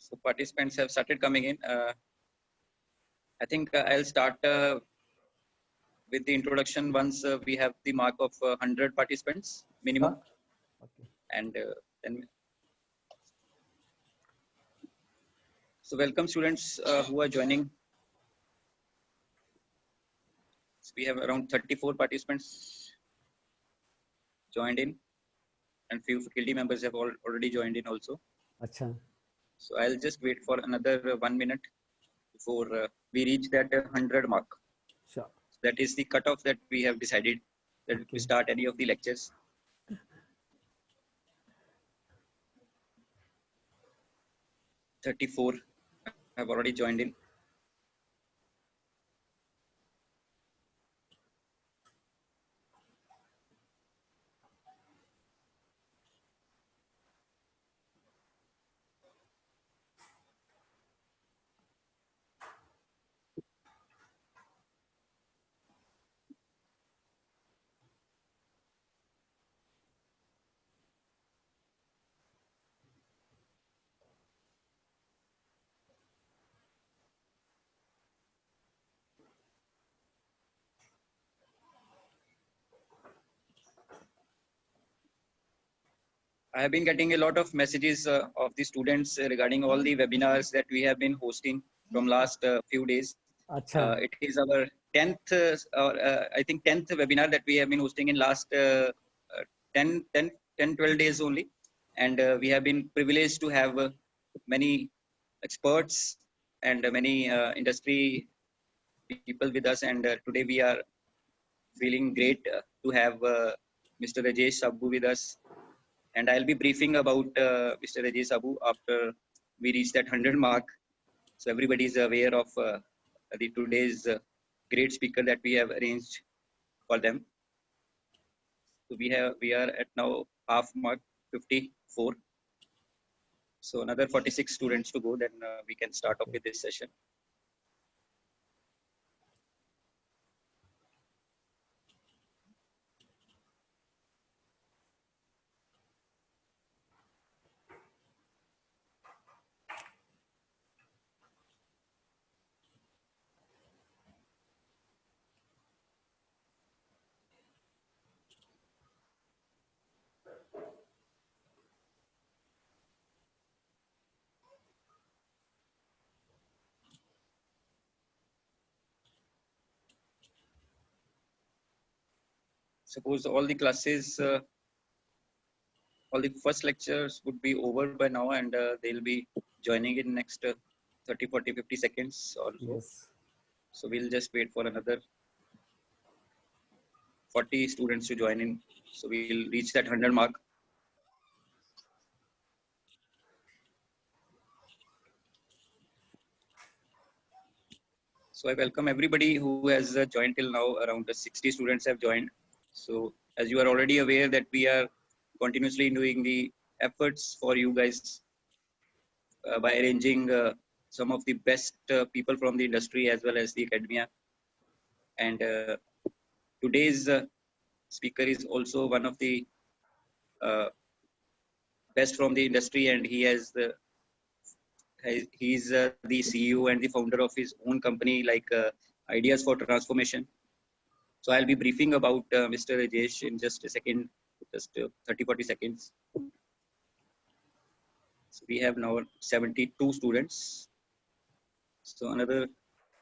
So participants have started coming in. I think I'll start with the introduction once we have the mark of 100 participants minimum. Okay. And then, so welcome students who are joining. So we have around 34 participants joined in, and few faculty members have already joined in also. Acha. So I'll just wait for another 1 minute before we reach that 100 mark. Sure. So that is the cutoff that we have decided that we start any of the lectures. "34" have already joined in. I have been getting a lot of messages of the students regarding all the webinars that we have been hosting from last few days. Acha. It is our 10th, I think 10th webinar that we have been hosting in last 12 days only. And we have been privileged to have many experts and many industry people with us. And today we are feeling great to have Mr. Rajesh Sabbu with us. And I'll be briefing about Mr. Rajesh Sabbu after we reach that 100 mark. So everybody is aware of the today's great speaker that we have arranged for them. So we are at now half mark 54. So another 46 students to go, then we can start off with this session. Suppose all the classes, all the first lectures would be over by now, and they'll be joining in next 30, 40, 50 seconds or so. Yes. So we'll just wait for another 40 students to join in. So we'll reach that 100 mark. So I welcome everybody who has joined till now. Around 60 students have joined. So as you are already aware that we are continuously doing the efforts for you guys by arranging some of the best people from the industry as well as the academia. And today's speaker is also one of the best from the industry, and he has he's the CEO and the founder of his own company like Ideas for Transformation. So I'll be briefing about Mr. Rajesh in just a second, just 30-40 seconds. So we have now 72 students. So another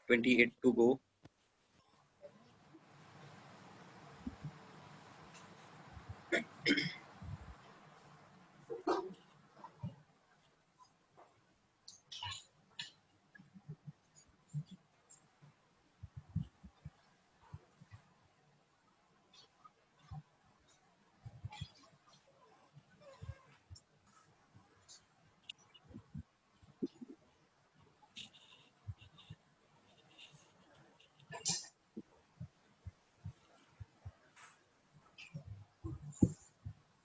28 to go.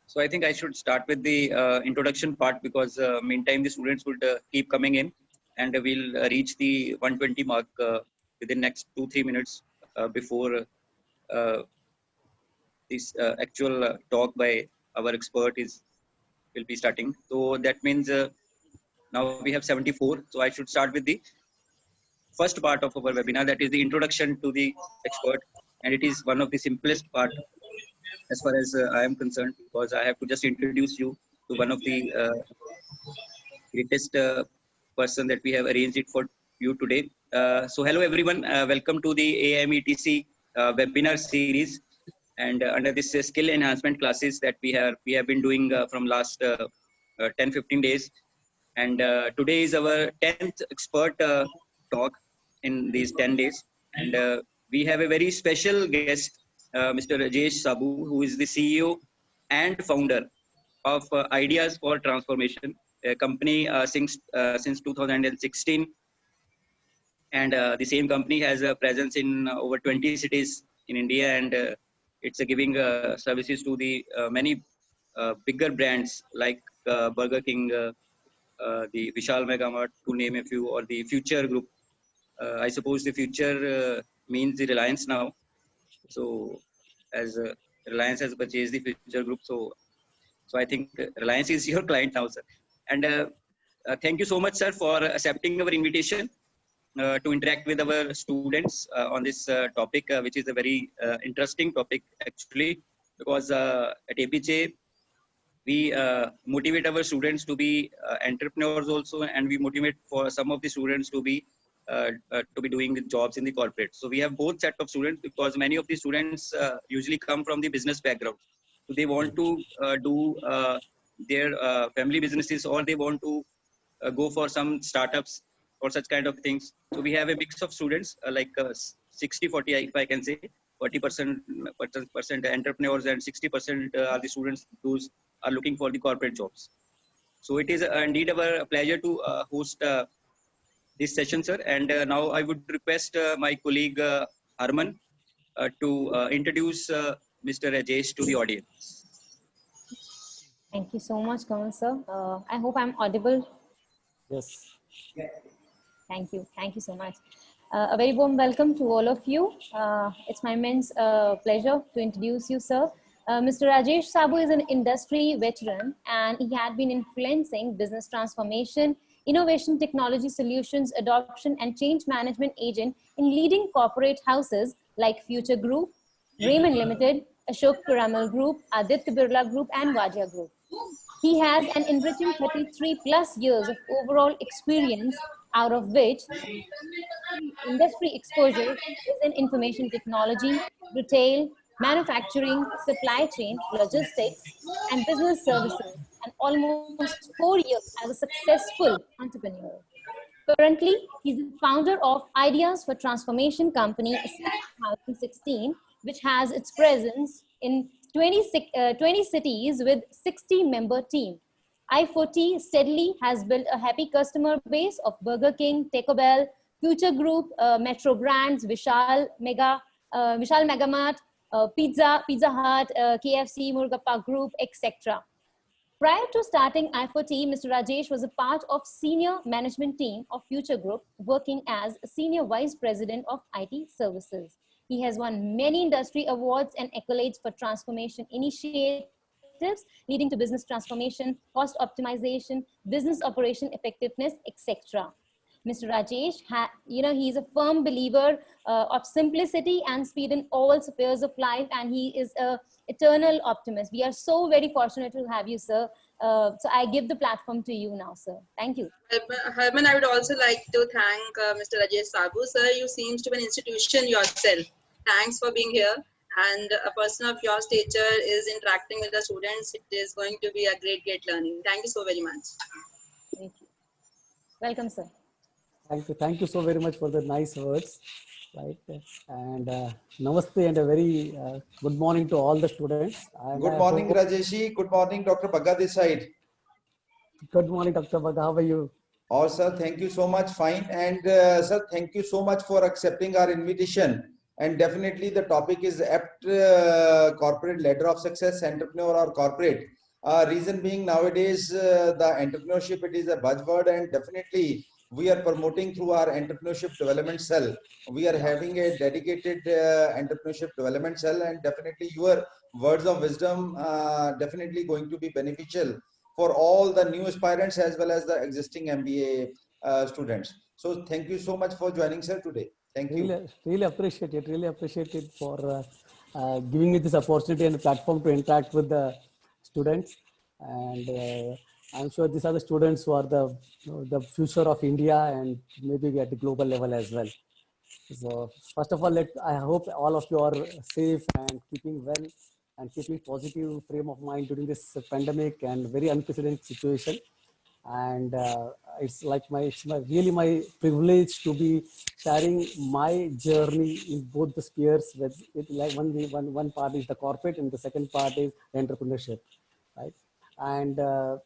So I think I should start with the introduction part, because meantime the students would keep coming in, and we'll reach the 120 mark within next 2-3 minutes before this actual talk by our expert will be starting. So that means now we have 74. So I should start with the first part of our webinar, that is the introduction to the expert. And it is one of the simplest part as far as I am concerned, because I have to just introduce you to one of the greatest person that we have arranged it for you today. So hello everyone, welcome to the AIMETC webinar series, and under this skill enhancement classes that we have been doing from last 10-15 days. And today is our 10th expert talk in these 10 days. And we have a very special guest, Mr. Rajesh Sabu, who is the CEO and founder of Ideas for Transformation, a company since 2016. And the same company has a presence in over 20 cities in India, and it's giving services to the many bigger brands like Burger King, the Vishal Mega Mart, to name a few, or the Future Group. I suppose the Future means the Reliance now. So as Reliance has purchased the Future Group, so I think Reliance is your client now, sir. And thank you so much, sir, for accepting our invitation to interact with our students on this topic, which is a very interesting topic actually, because at APJ we motivate our students to be entrepreneurs also, and we motivate for some of the students to be doing the jobs in the corporate. So we have both set of students, because many of the students usually come from the business background. So they want to do their family businesses, or they want to go for some startups or such kind of things. So we have a mix of students, like 60-40, if I can say. 40% entrepreneurs and 60% are the students who are looking for the corporate jobs. So it is indeed our pleasure to host this session, sir. And now I would request my colleague Harman to introduce Mr. Rajesh to the audience. Thank you so much, Kamal sir. I hope I'm audible. Yes. Thank you. Thank you so much. A very warm welcome to all of you. It's my immense pleasure to introduce you, sir. Mr. Rajesh Sabu is an industry veteran, and he had been influencing business transformation, innovation, technology solutions, adoption, and change management agent in leading corporate houses like Future Group, Raymond Limited, Ashok Piramal Group, Aditya Birla Group, and Vajra Group. He has an enriching 33 plus years of overall experience, out of which industry exposure is in information technology, retail, manufacturing, supply chain, logistics, and business services, and almost 4 years as a successful entrepreneur. Currently, he's the founder of Ideas for Transformation Company since 2016, which has its presence in 20 cities with 60-member team. I4T steadily has built a happy customer base of Burger King, Taco Bell, Future Group, Metro Brands, Vishal Megamart, Pizza Hut, KFC, Murugappa Group, etc. Prior to starting I4T, Mr. Rajesh was a part of senior management team of Future Group, working as Senior Vice President of IT Services. He has won many industry awards and accolades for transformation initiatives, leading to business transformation, cost optimization, business operation effectiveness, etc. Mr. Rajesh, he's a firm believer of simplicity and speed in all spheres of life, and he is an eternal optimist. We are so very fortunate to have you, sir. So I give the platform to you now, sir. Thank you. Herman, I would also like to thank Mr. Rajesh Sabu. Sir, you seem to be an institution yourself. Thanks for being here. And a person of your stature is interacting with the students. It is going to be a great learning. Thank you so very much. Thank you. Welcome, sir. Thank you so very much for the nice words. Right. And namaste and a very good morning to all the students. And good morning, Rajeshi. Good morning, Dr. Bagga this side. Good morning, Dr. Bagga. How are you? Oh, sir, thank you so much. Fine. And sir, thank you so much for accepting our invitation. And definitely the topic is apt corporate ladder of success, entrepreneur or corporate. Reason being nowadays the entrepreneurship, it is a buzzword, and definitely we are promoting through our entrepreneurship development cell. We are having a dedicated entrepreneurship development cell, and definitely your words of wisdom definitely going to be beneficial for all the new aspirants as well as the existing MBA students. So thank you so much for joining, sir, today. Thank you. Really appreciate it. Really appreciate it for giving me this opportunity and platform to interact with the students. And I'm sure these are the students who are the future of India and maybe at the global level as well. So first of all, I hope all of you are safe and keeping well and keeping positive frame of mind during this pandemic and very unprecedented situation. And it's like really my privilege to be sharing my journey in both the spheres. With like one part is the corporate and the second part is entrepreneurship, right? And I'm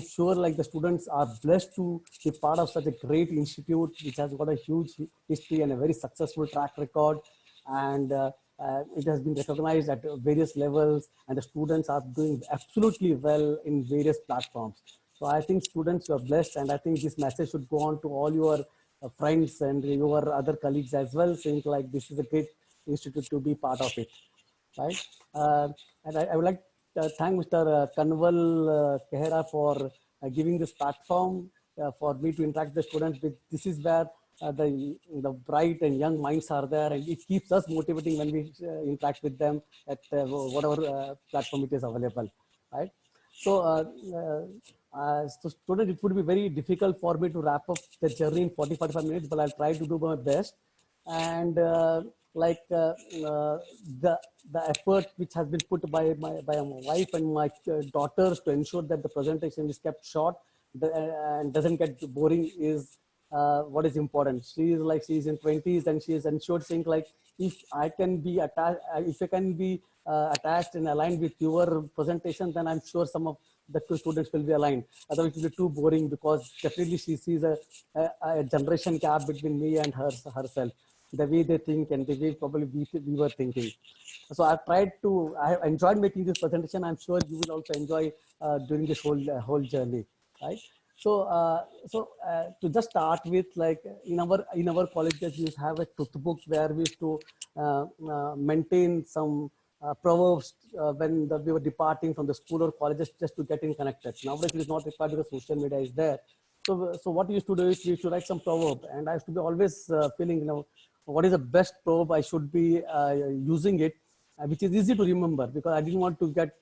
sure like the students are blessed to be part of such a great institute which has got a huge history and a very successful track record, and it has been recognized at various levels, and the students are doing absolutely well in various platforms. So I think students, you are blessed, and I think this message should go on to all your friends and your other colleagues as well, saying like this is a great institute to be part of it, right? And I would like to thank Mr. Kanwal Kehra for giving this platform for me to interact with the students. This is where the bright and young minds are there, and it keeps us motivating when we interact with them at whatever platform it is available, right? So, so students, it would be very difficult for me to wrap up the journey in 45 minutes, but I'll try to do my best. And the effort which has been put by my wife and my daughters to ensure that the presentation is kept short and doesn't get boring is what is important. She's in 20s and she is ensured saying like, if I can be attached, if I can be attached and aligned with your presentation, then I'm sure some of the two students will be aligned. Otherwise it will be too boring, because definitely she sees a generation gap between me and herself, the way they think and the way probably we were thinking. So I have enjoyed making this presentation. I'm sure you will also enjoy during this whole journey, right? So, to just start with, like in our colleges, we have a truth book where we used to maintain some proverbs when we were departing from the school or colleges, just to get in connected. Nowadays it is not required because social media is there. So what we used to do is we used to write some proverb, and I used to be always feeling, what is the best proverb I should be using it, which is easy to remember, because I didn't want to get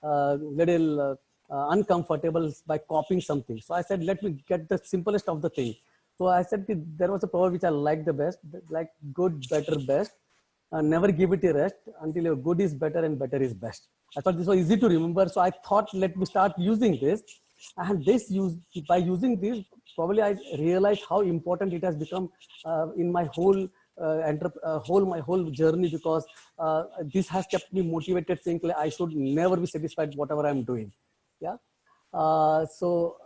little uncomfortable by copying something. So I said, let me get the simplest of the thing. So I said there was a proverb which I liked the best, like good, better, best. Never give it a rest until your good is better and better is best. I thought this was easy to remember. So I thought, let me start using this. And by using this, probably I realized how important it has become in my whole journey, because this has kept me motivated, saying like, I should never be satisfied whatever I'm doing. Yeah. So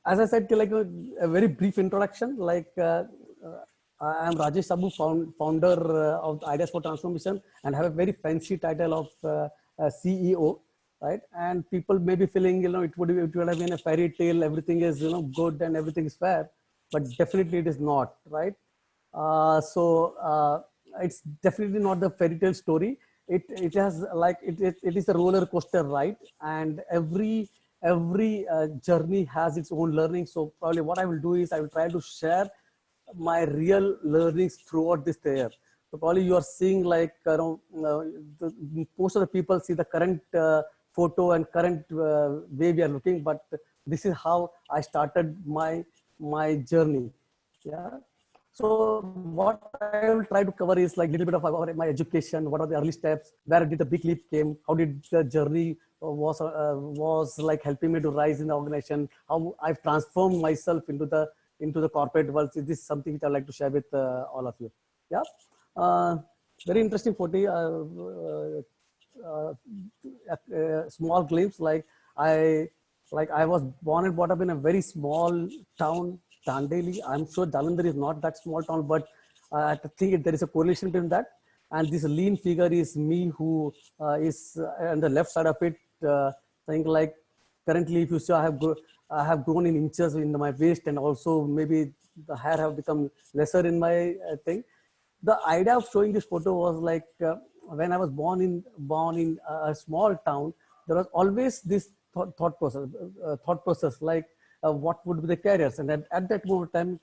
as I said, like a very brief introduction, like I am Rajesh Sabu, founder of Ideas for Transformation, and have a very fancy title of CEO, right? And people may be feeling, it would have been a fairy tale, everything is, good and everything is fair, but definitely it is not, right? It's definitely not the fairy tale story. It has like, it is a roller coaster ride, and every journey has its own learning. So probably what I will do is I will try to share my real learnings throughout this year. So probably you are seeing like, most of the people see the current photo and current way we are looking, but this is how I started my journey. Yeah. So what I will try to cover is like a little bit of my education, what are the early steps, where did the big leap came, how did the journey was like helping me to rise in the organization, how I've transformed myself into the corporate world. So this is something which I'd like to share with all of you. Yeah. Very interesting photo. Small glimpse, like I was born and brought up in a very small town, Dandeli. I'm sure Jalandhar is not that small town, but I think there is a correlation between that. And this lean figure is me, who is on the left side of it, saying like, currently if you see, I have grown in inches in my waist, and also maybe the hair have become lesser in my thing. The idea of showing this photo was like, when I was born in a small town, there was always this thought process like what would be the careers, and at that moment of time,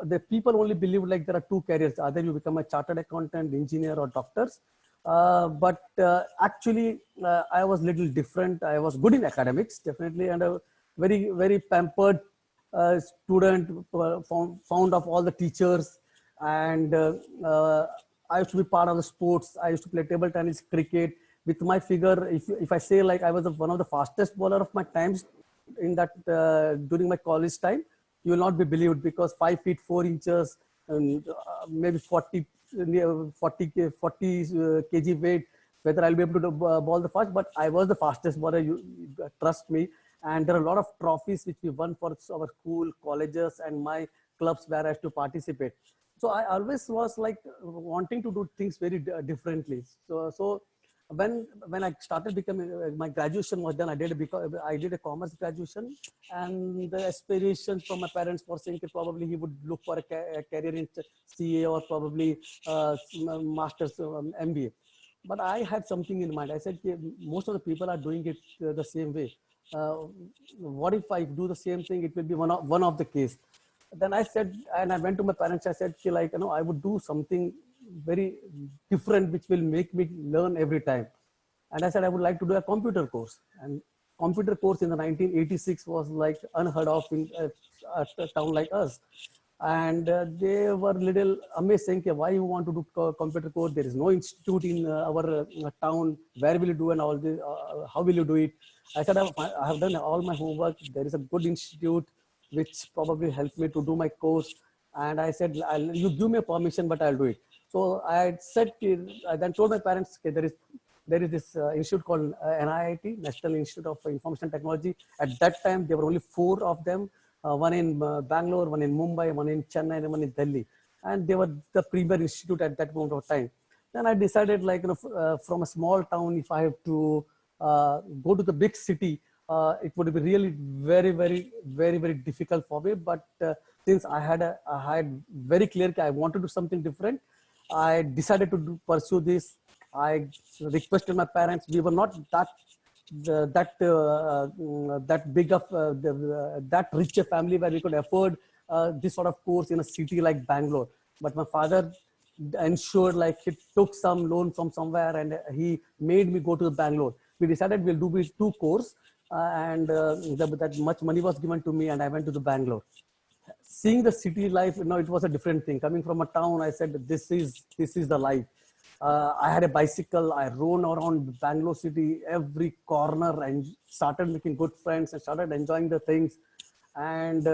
the people only believe like there are two careers: either you become a chartered accountant, engineer, or doctors. But actually, I was little different. I was good in academics, definitely, and a very pampered student, found of all the teachers, and I used to be part of the sports. I used to play table tennis, cricket. With my figure, if I say like I was one of the fastest bowler of my times in that during my college time, you will not be believed, because 5 feet 4 inches and maybe 40 kg weight, whether I'll be able to ball the fast, but I was the fastest bowler, you trust me. And there are a lot of trophies which we won for our school, colleges, and my clubs where I had to participate. So I always was like wanting to do things very differently. So when I started becoming, my graduation was done, I did a commerce graduation, and the aspiration from my parents were saying that probably he would look for a career in CA or probably master's MBA. But I had something in mind. I said, most of the people are doing it the same way. What if I do the same thing? It will be one of the case. Then I said, and I went to my parents, I said, like, I would do something very different, which will make me learn every time. And I said, I would like to do a computer course. And computer course in the 1986 was like unheard of in a town like us. And they were little amazed, saying, why you want to do computer course? There is no institute in our town. Where will you do and all this? How will you do it? I said, I have done all my homework. There is a good institute which probably helped me to do my course. And I said, you give me a permission, but I'll do it. So I said, I then told my parents, there is this institute called NIIT, National Institute of Information Technology. At that time, there were only 4 of them. One in Bangalore, one in Mumbai, one in Chennai, and one in Delhi. And they were the premier institute at that moment of time. Then I decided, like, from a small town, if I have to go to the big city, it would be really very difficult for me. But since I had very clear I want to do something different, I decided to pursue this. I requested my parents. We were not that big of that rich a family where we could afford this sort of course in a city like Bangalore. But my father ensured, like, he took some loan from somewhere and he made me go to Bangalore. We decided we'll do these 2 courses, and that much money was given to me, and I went to the Bangalore. Seeing the city life, it was a different thing. Coming from a town, I said, this is the life. I had a bicycle. I rode around Bangalore city, every corner, and started making good friends and started enjoying the things. And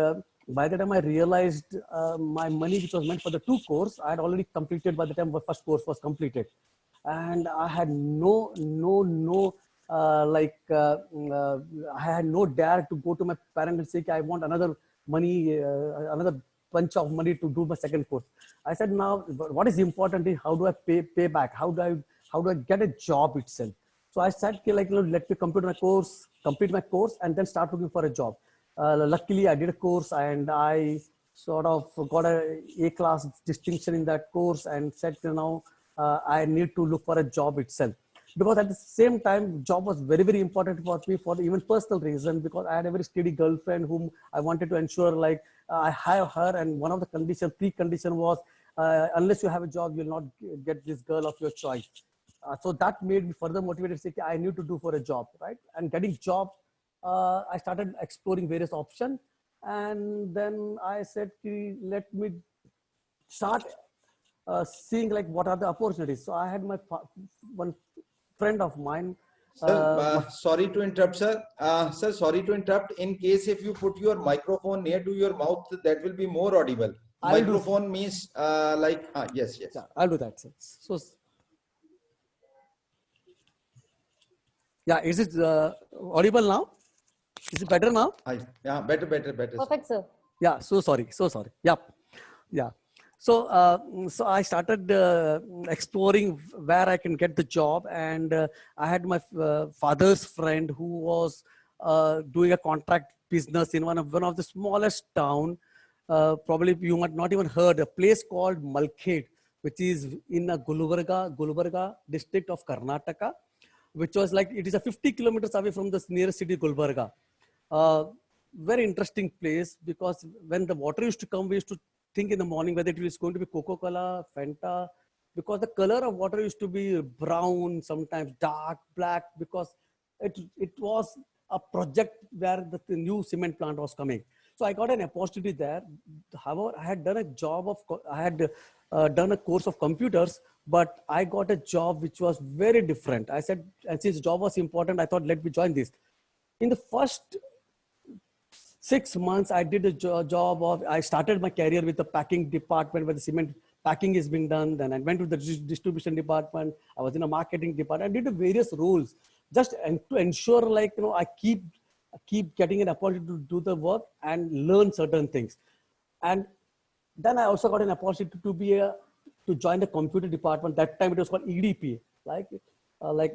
by the time I realized my money, which was meant for the 2 courses, I had already completed by the time the first course was completed. And I had I had no dare to go to my parents and say, I want another bunch of money to do my second course. I said, now what is important is how do I pay back? How do I get a job itself? So I said, let me complete my course and then start looking for a job. Luckily, I did a course and I sort of got a class distinction in that course, and said, I need to look for a job itself. Because at the same time, job was very important for me for even personal reason, because I had a very steady girlfriend whom I wanted to ensure, like, I have her, and one of the precondition was, unless you have a job, you'll not get this girl of your choice. So that made me further motivated to say, I need to do for a job, right? And getting job, I started exploring various options, and then I said, let me start seeing like what are the opportunities. So I had one friend of mine. Sir, sorry to interrupt, sir. Sir, sorry to interrupt. In case if you put your microphone near to your mouth, that will be more audible. Microphone means yes. Yeah, I'll do that, sir. So, yeah, is it audible now? Is it better now? Yeah, better. Perfect, sir. Yeah, so sorry. Yeah. So I started exploring where I can get the job, and I had my father's friend who was doing a contract business in one of the smallest town. Probably you might not even heard, a place called Malkhed. which is in a Gulbarga district of Karnataka, which was like, it is a 50 kilometers away from the nearest city, Gulbarga. Very interesting place, because when the water used to come, we used to think in the morning whether it was going to be Coca-Cola, Fanta, because the color of water used to be brown, sometimes dark, black, because it was a project where the new cement plant was coming. So I got an opportunity there. However, I had done a job of, I had done a course of computers, but I got a job which was very different. I said, and since job was important, I thought, let me join this. In the first 6 months, I did a job of, I started my career with the packing department where the cement packing is being done. Then I went to the distribution department. I was in a marketing department. I did various roles just to ensure, like, you know, I keep getting an opportunity to do the work and learn certain things. And then I also got an opportunity to join the computer department. That time it was called EDP, like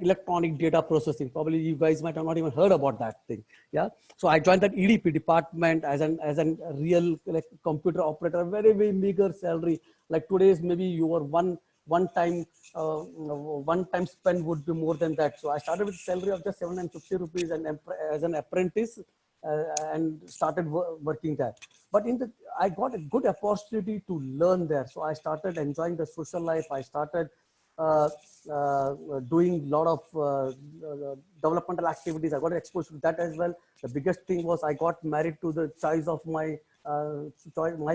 electronic data processing. Probably you guys might have not even heard about that thing. Yeah. So I joined that EDP department as a real, like, computer operator, very, very meager salary. Like today's, maybe your one time spend would be more than that. So I started with a salary of just 750 rupees and as an apprentice, and started working there. But I got a good opportunity to learn there. So I started enjoying the social life. I started doing a lot of developmental activities. I got exposed to that as well. The biggest thing was I got married to the choice of my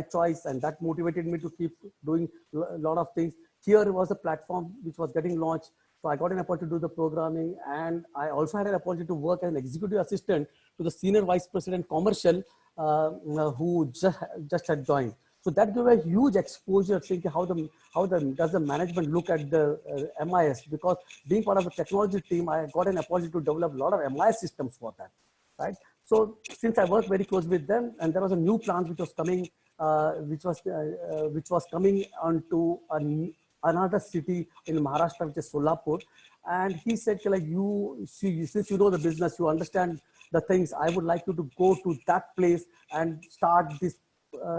choice, and that motivated me to keep doing a lot of things. Here was a platform which was getting launched. So I got an opportunity to do the programming, and I also had an opportunity to work as an executive assistant to the senior vice president commercial, who just had joined. So that gave a huge exposure, thinking how does the management look at the MIS, because being part of the technology team, I got an opportunity to develop a lot of MIS systems for that, right? So since I worked very close with them, and there was a new plant which was coming, which was coming onto another city in Maharashtra, which is Solapur. And he said, like, you see, since you know the business, you understand the things, I would like you to go to that place and start this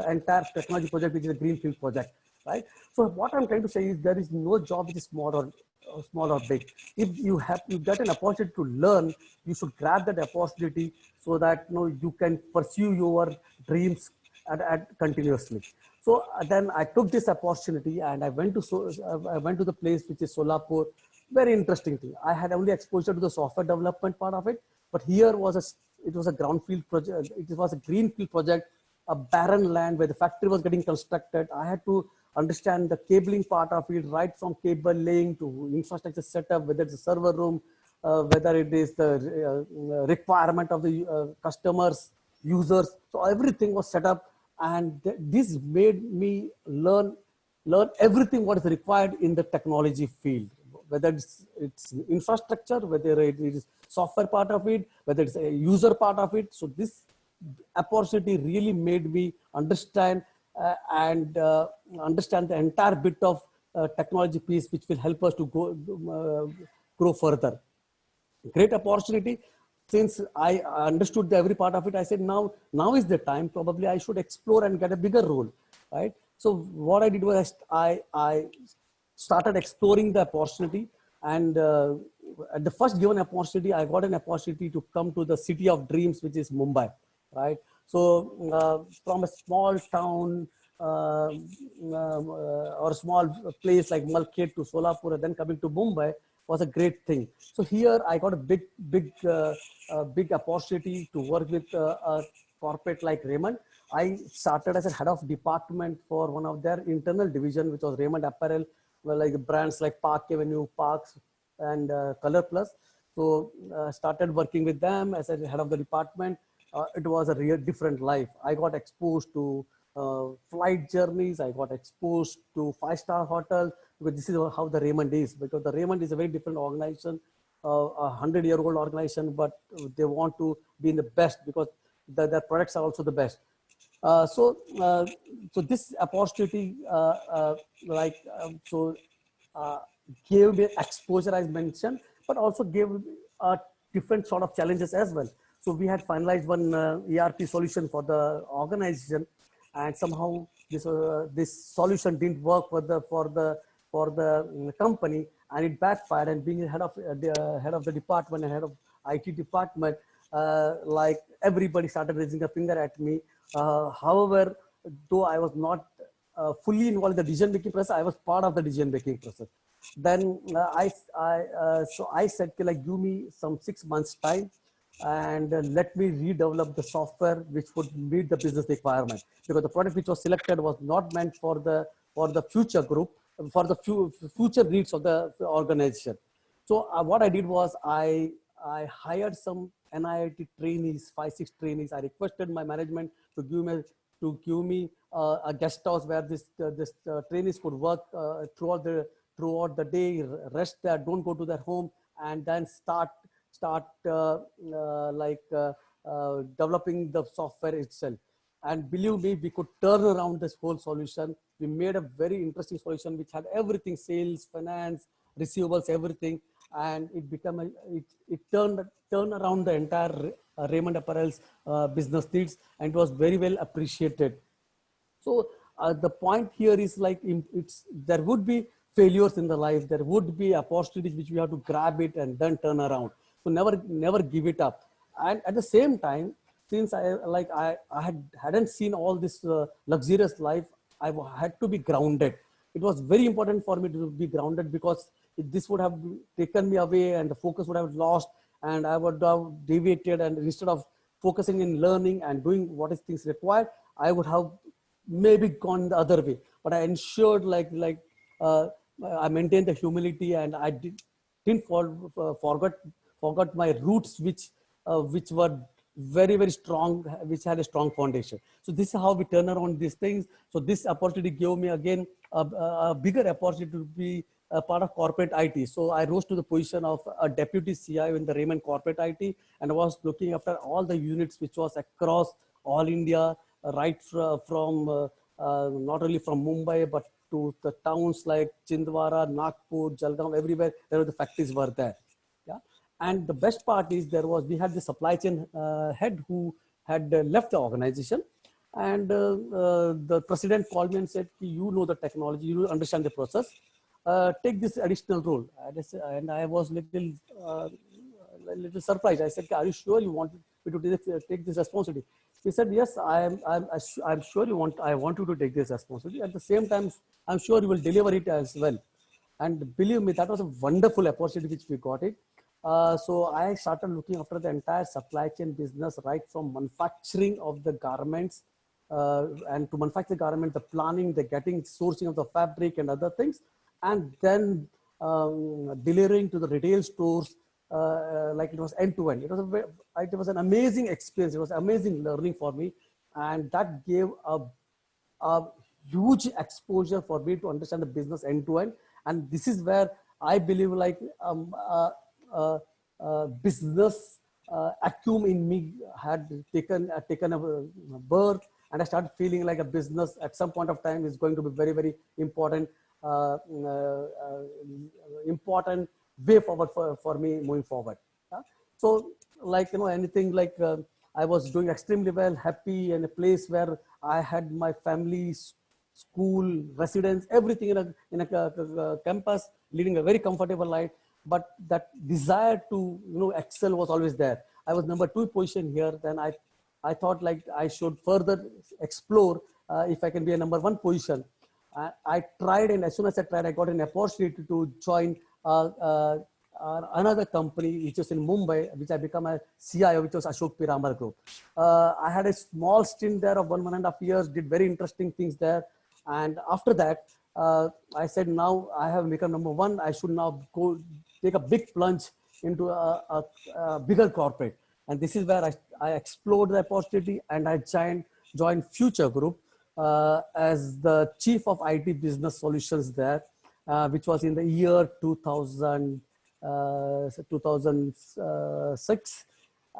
entire technology project, which is a greenfield project, right? So what I'm trying to say is there is no job which is small or big. If you get an opportunity to learn, you should grab that opportunity so that, you know, you can pursue your dreams continuously. So then I took this opportunity and I went to the place which is Solapur. Very interesting thing. I had only exposure to the software development part of it, but here it was a brownfield project. It was a greenfield project, a barren land where the factory was getting constructed. I had to understand the cabling part of it, right from cable laying to infrastructure setup, whether it's a server room, whether it is the requirement of the customers, users. So everything was set up, and this made me learn everything what is required in the technology field, whether it's infrastructure, whether it is software part of it, whether it's a user part of it. So this opportunity really made me understand and understand the entire bit of technology piece, which will help us to grow further. Great opportunity. Since I understood every part of it, I said, now is the time. Probably I should explore and get a bigger role, right? So what I did was I started exploring the opportunity, and at the first given opportunity, I got an opportunity to come to the city of dreams, which is Mumbai, right? So from a small town or small place like Malkhed to Solapur, and then coming to Mumbai was a great thing. So here I got a big opportunity to work with a corporate like Raymond. I started as a head of department for one of their internal division, which was Raymond Apparel, well, like brands like Park Avenue, Parks, and Color Plus. So started working with them as a head of the department. It was a real different life. I got exposed to flight journeys. I got exposed to 5-star hotels, because this is how the Raymond is. Because the Raymond is a very different organization, a 100-year-old organization, but they want to be in the best because their products are also the best. So this opportunity, gave me exposure, as mentioned, but also gave different sort of challenges as well. So we had finalized one ERP solution for the organization, and somehow this solution didn't work for the company, and it backfired. And being head of the department and head of IT department, like everybody started raising a finger at me. However, though I was not fully involved in the decision making process, I was part of the decision making process. Then so I said, like, give me some 6 months time, and let me redevelop the software which would meet the business requirement, because the product which was selected was not meant for the future group, for the future needs of the organization. So what I did was I hired some NIIT trainees, 5-6 trainees. I requested my management to give me a guest house where this trainees could work throughout the day, rest there, don't go to their home, and then start developing the software itself. And believe me, we could turn around this whole solution. We made a very interesting solution which had everything: sales, finance, receivables, everything. And it became it turned around the entire Raymond Apparel's business needs, and it was very well appreciated. So the point here is, like, there would be failures in the life, there would be opportunities which we have to grab it and then turn around. So never give it up. And at the same time, since I hadn't seen all this luxurious life, I had to be grounded. It was very important for me to be grounded, because this would have taken me away and the focus would have lost, and I would have deviated, and instead of focusing in learning and doing what is things required, I would have maybe gone the other way. But I ensured, I maintained the humility, and I didn't forgot my roots, which were very, very strong, which had a strong foundation. So this is how we turn around these things. So this opportunity gave me again a bigger opportunity to be a part of corporate IT. So I rose to the position of a deputy CIO in the Raymond corporate IT, and I was looking after all the units which was across all India, right from not only from Mumbai, but to the towns like Chindwara, Nagpur, Jalgaon, everywhere the factories were there. Yeah. And the best part is we had the supply chain head who had left the organization, and the president called me and said, you know the technology, you understand the process, take this additional role. And I was little surprised. I said, are you sure you want me to take this responsibility? He said, yes, I'm sure I want you to take this responsibility. At the same time, I'm sure you will deliver it as well. And believe me, that was a wonderful opportunity which we got it. So I started looking after the entire supply chain business, right from manufacturing of the garments, and to manufacture the garment, the planning, the sourcing of the fabric and other things, and then delivering to the retail stores. Like it was end to end. It was an amazing experience. It was amazing learning for me, and that gave a huge exposure for me to understand the business end to end. And this is where I believe, like, business acumen in me had taken a birth, and I started feeling like a business at some point of time is going to be very, very important way forward for me moving forward. Yeah? So, like, anything, like, I was doing extremely well, happy, in a place where I had my family, school, residence, everything in a campus, leading a very comfortable life. But that desire to excel was always there. I was number 2 position here. Then I thought, like, I should further explore if I can be a number 1 position. I tried, and as soon as I tried, I got an opportunity to join another company which was in Mumbai, which I become a CIO, which was Ashok Piramal Group. I had a small stint there of 1.5 years, did very interesting things there. And after that, I said, now I have become number 1. I should now go take a big plunge into a bigger corporate. And this is where I explored the opportunity, and I joined Future Group as the Chief of IT Business Solutions there, which was in the year 2006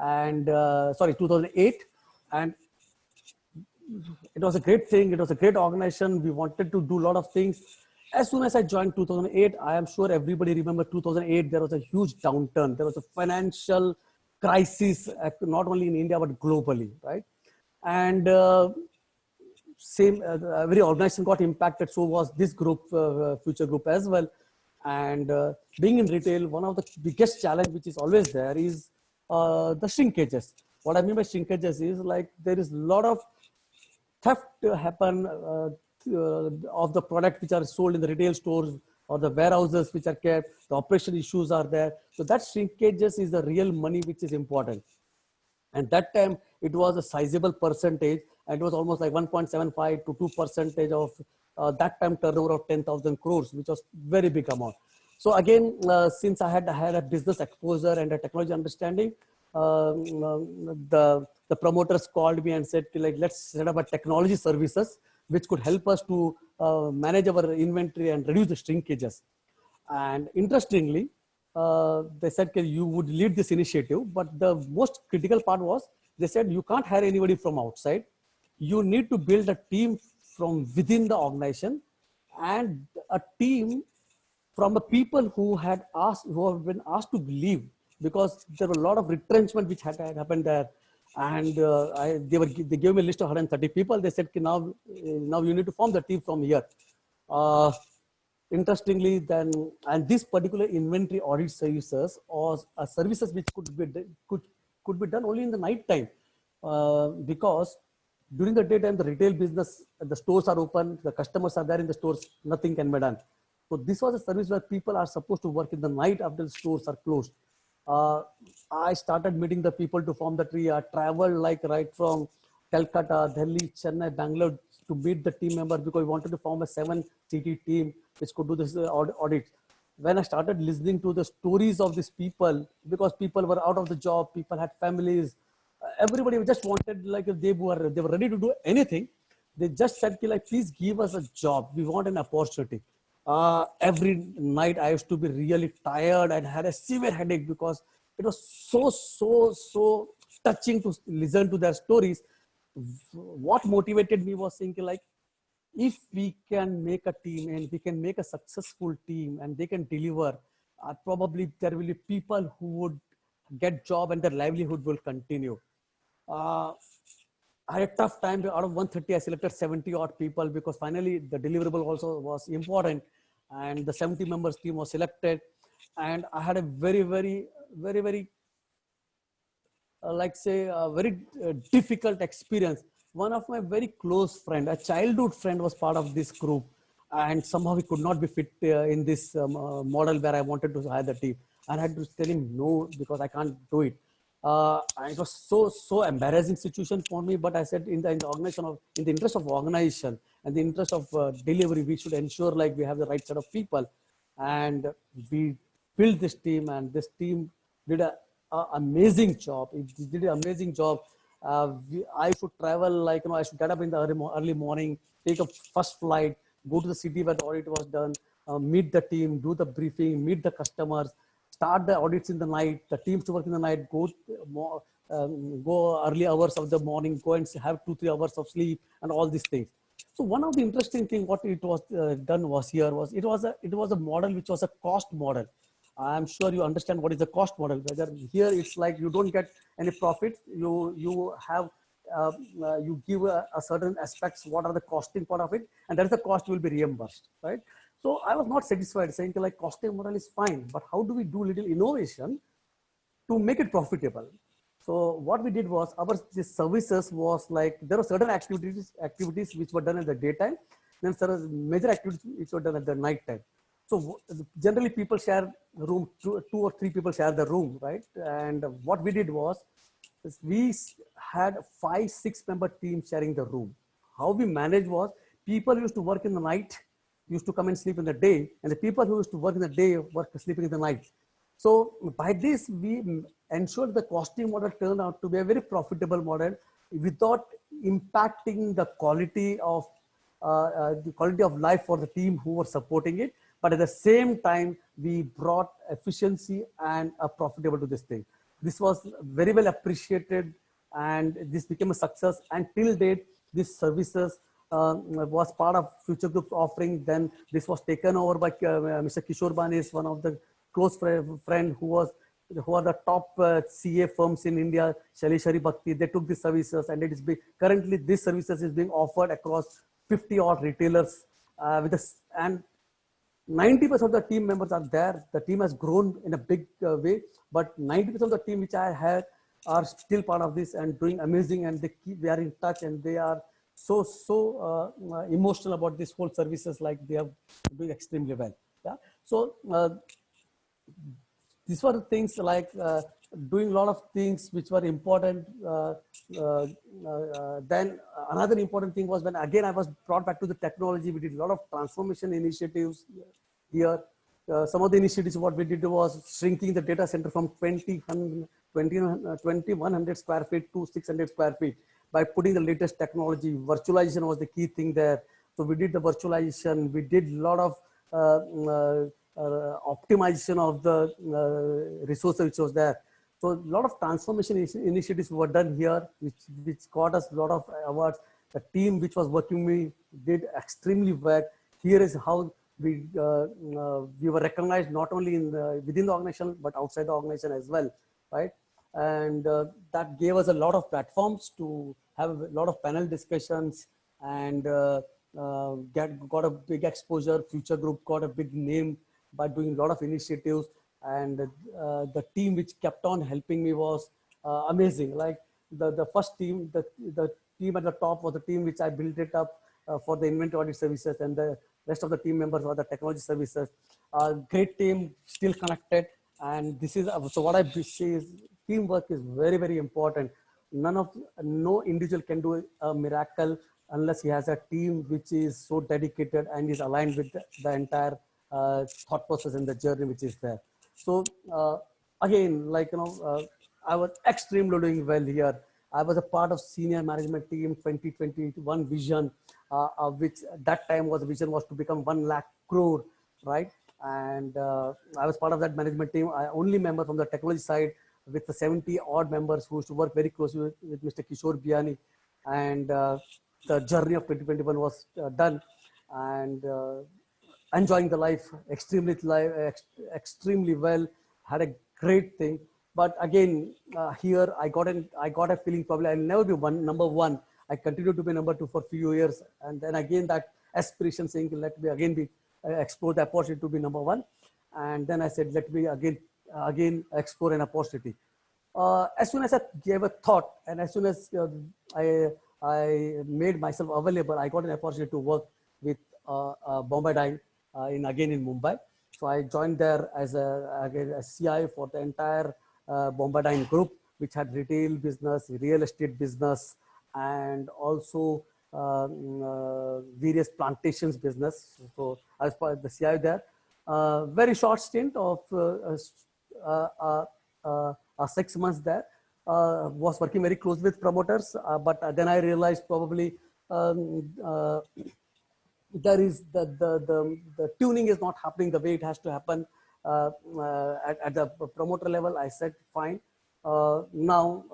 and 2008. And it was a great thing. It was a great organization. We wanted to do a lot of things. As soon as I joined 2008, I am sure everybody remember 2008, there was a huge downturn. There was a financial crisis, not only in India, but globally, right? And same, every organization got impacted. So was this group, Future Group as well. And being in retail, one of the biggest challenge which is always there is the shrinkages. What I mean by shrinkages is like there is a lot of theft happen of the product which are sold in the retail stores or the warehouses which are kept. The operation issues are there. So that shrinkages is the real money which is important. And that time it was a sizable percentage, and it was almost like 1.75 to 2% of that time turnover of 10,000 crores, which was very big amount. So again, since I had a business exposure and a technology understanding, the promoters called me and said, like, let's set up a technology services which could help us to manage our inventory and reduce the shrinkages. And interestingly, they said, okay, you would lead this initiative, but the most critical part was they said you can't hire anybody from outside. You need to build a team from within the organization, and a team from the people who have been asked to leave, because there were a lot of retrenchment which had happened there. And they gave me a list of 130 people. They said, okay, now you need to form the team from here. Interestingly, then, and this particular inventory audit services or services which could be done only in the night time, because during the daytime the retail business, the stores are open, the customers are there in the stores, nothing can be done. So this was a service where people are supposed to work in the night after the stores are closed. I started meeting the people to form the tree. I traveled like right from Calcutta, Delhi, Chennai, Bangalore to meet the team members, because we wanted to form a 7-city team which could do this audit. When I started listening to the stories of these people, because people were out of the job, people had families, everybody just wanted, like, they were ready to do anything. They just said, like, please give us a job. We want an opportunity. Every night I used to be really tired and had a severe headache, because it was so touching to listen to their stories. What motivated me was thinking, like, if we can make a team and we can make a successful team and they can deliver, probably there will be people who would get job and their livelihood will continue. I had a tough time. Out of 130, I selected 70 odd people, because finally the deliverable also was important, and the 70 members team was selected. And I had a very like say a very difficult experience. One of my very close friend, a childhood friend, was part of this group, and somehow he could not be fit in this model where I wanted to hire the team. And I had to tell him no, because I can't do it. And it was so embarrassing situation for me. But I said, in the interest of organization and the interest of delivery, we should ensure like we have the right set of people. And we built this team, and this team did an amazing job. It did an amazing job. I should travel, like, I should get up in the early morning, take a first flight, go to the city where the audit was done, meet the team, do the briefing, meet the customers, start the audits in the night, the teams to work in the night, go early hours of the morning, go and have 2-3 hours of sleep, and all these things. So one of the interesting thing what it was done was it was a model which was a cost model. I'm sure you understand what is the cost model. Whether here it's like you don't get any profit, you have you give a certain aspects, what are the costing part of it, and that is the cost will be reimbursed, right? So I was not satisfied, saying like costing model is fine, but how do we do little innovation to make it profitable? So what we did was, this services was like, there were certain activities which were done at the daytime, then certain major activities which were done at the night time. So generally people share room, 2 or 3 people share the room, right? And what we did was, we had 5-6 member team sharing the room. How we managed was, people used to work in the night, used to come and sleep in the day, and the people who used to work in the day were sleeping in the night. So by this, we ensured the costing model turned out to be a very profitable model without impacting the quality of life for the team who were supporting it. But at the same time, we brought efficiency and a profitable to this thing. This was very well appreciated, and this became a success. And till date, these services was part of Future Group's offering. Then this was taken over by Mr. Kishore Banis, one of the close friend who was who are the top CA firms in India, Shalishari Bhakti, they took these services, and it is currently this services is being offered across 50 odd retailers with a, and 90% of the team members are there. The team has grown in a big way, but 90% of the team which I had are still part of this and doing amazing, and they are in touch, and they are so emotional about this whole services, like they are doing extremely well. Yeah. So these were the things like doing a lot of things which were important. Then another important thing was when again I was brought back to the technology. We did a lot of transformation initiatives here. Some of the initiatives, what we did was shrinking the data center from 2100 square feet to 600 square feet by putting the latest technology. Virtualization was the key thing there. So we did the virtualization. We did a lot of optimization of the resources which was there. So a lot of transformation initiatives were done here, which got us a lot of awards. The team which was working with me did extremely well. Here is how we were recognized not only within the organization but outside the organization as well, right? And that gave us a lot of platforms to have a lot of panel discussions, and got a big exposure. Future Group got a big name by doing a lot of initiatives, and the team which kept on helping me was amazing. Like the first team, the team at the top was the team which I built it up for the inventory audit services, and the rest of the team members were the technology services. Great team, still connected. And this is, so what I say is teamwork is very, very important. No individual can do a miracle unless he has a team which is so dedicated and is aligned with the entire thought process and the journey which is there. So again, like, I was extremely doing well here. I was a part of senior management team 2021 vision, which at that time was vision was to become 1 lakh crore, right? And I was part of that management team. I only member from the technology side with the 70 odd members who used to work very closely with Mr. Kishore Biani. And the journey of 2021 was done, and enjoying the life extremely well. Had a great thing. But again, here I got a feeling probably I'll never be number one. I continued to be number two for a few years, and then again that aspiration saying, let me again explore the opportunity to be number one. And then I said, let me again explore an opportunity. As soon as I gave a thought, and as soon as I made myself available, I got an opportunity to work with Bombay Dyeing in Mumbai. So I joined there as a CI for the entire Bombay Dyeing group, which had retail business, real estate business, and also various plantations business. So I was part of the CI there. Very short stint of 6 months there. Was working very close with promoters, but then I realized probably there is the tuning is not happening the way it has to happen at the promoter level. I said, fine. Now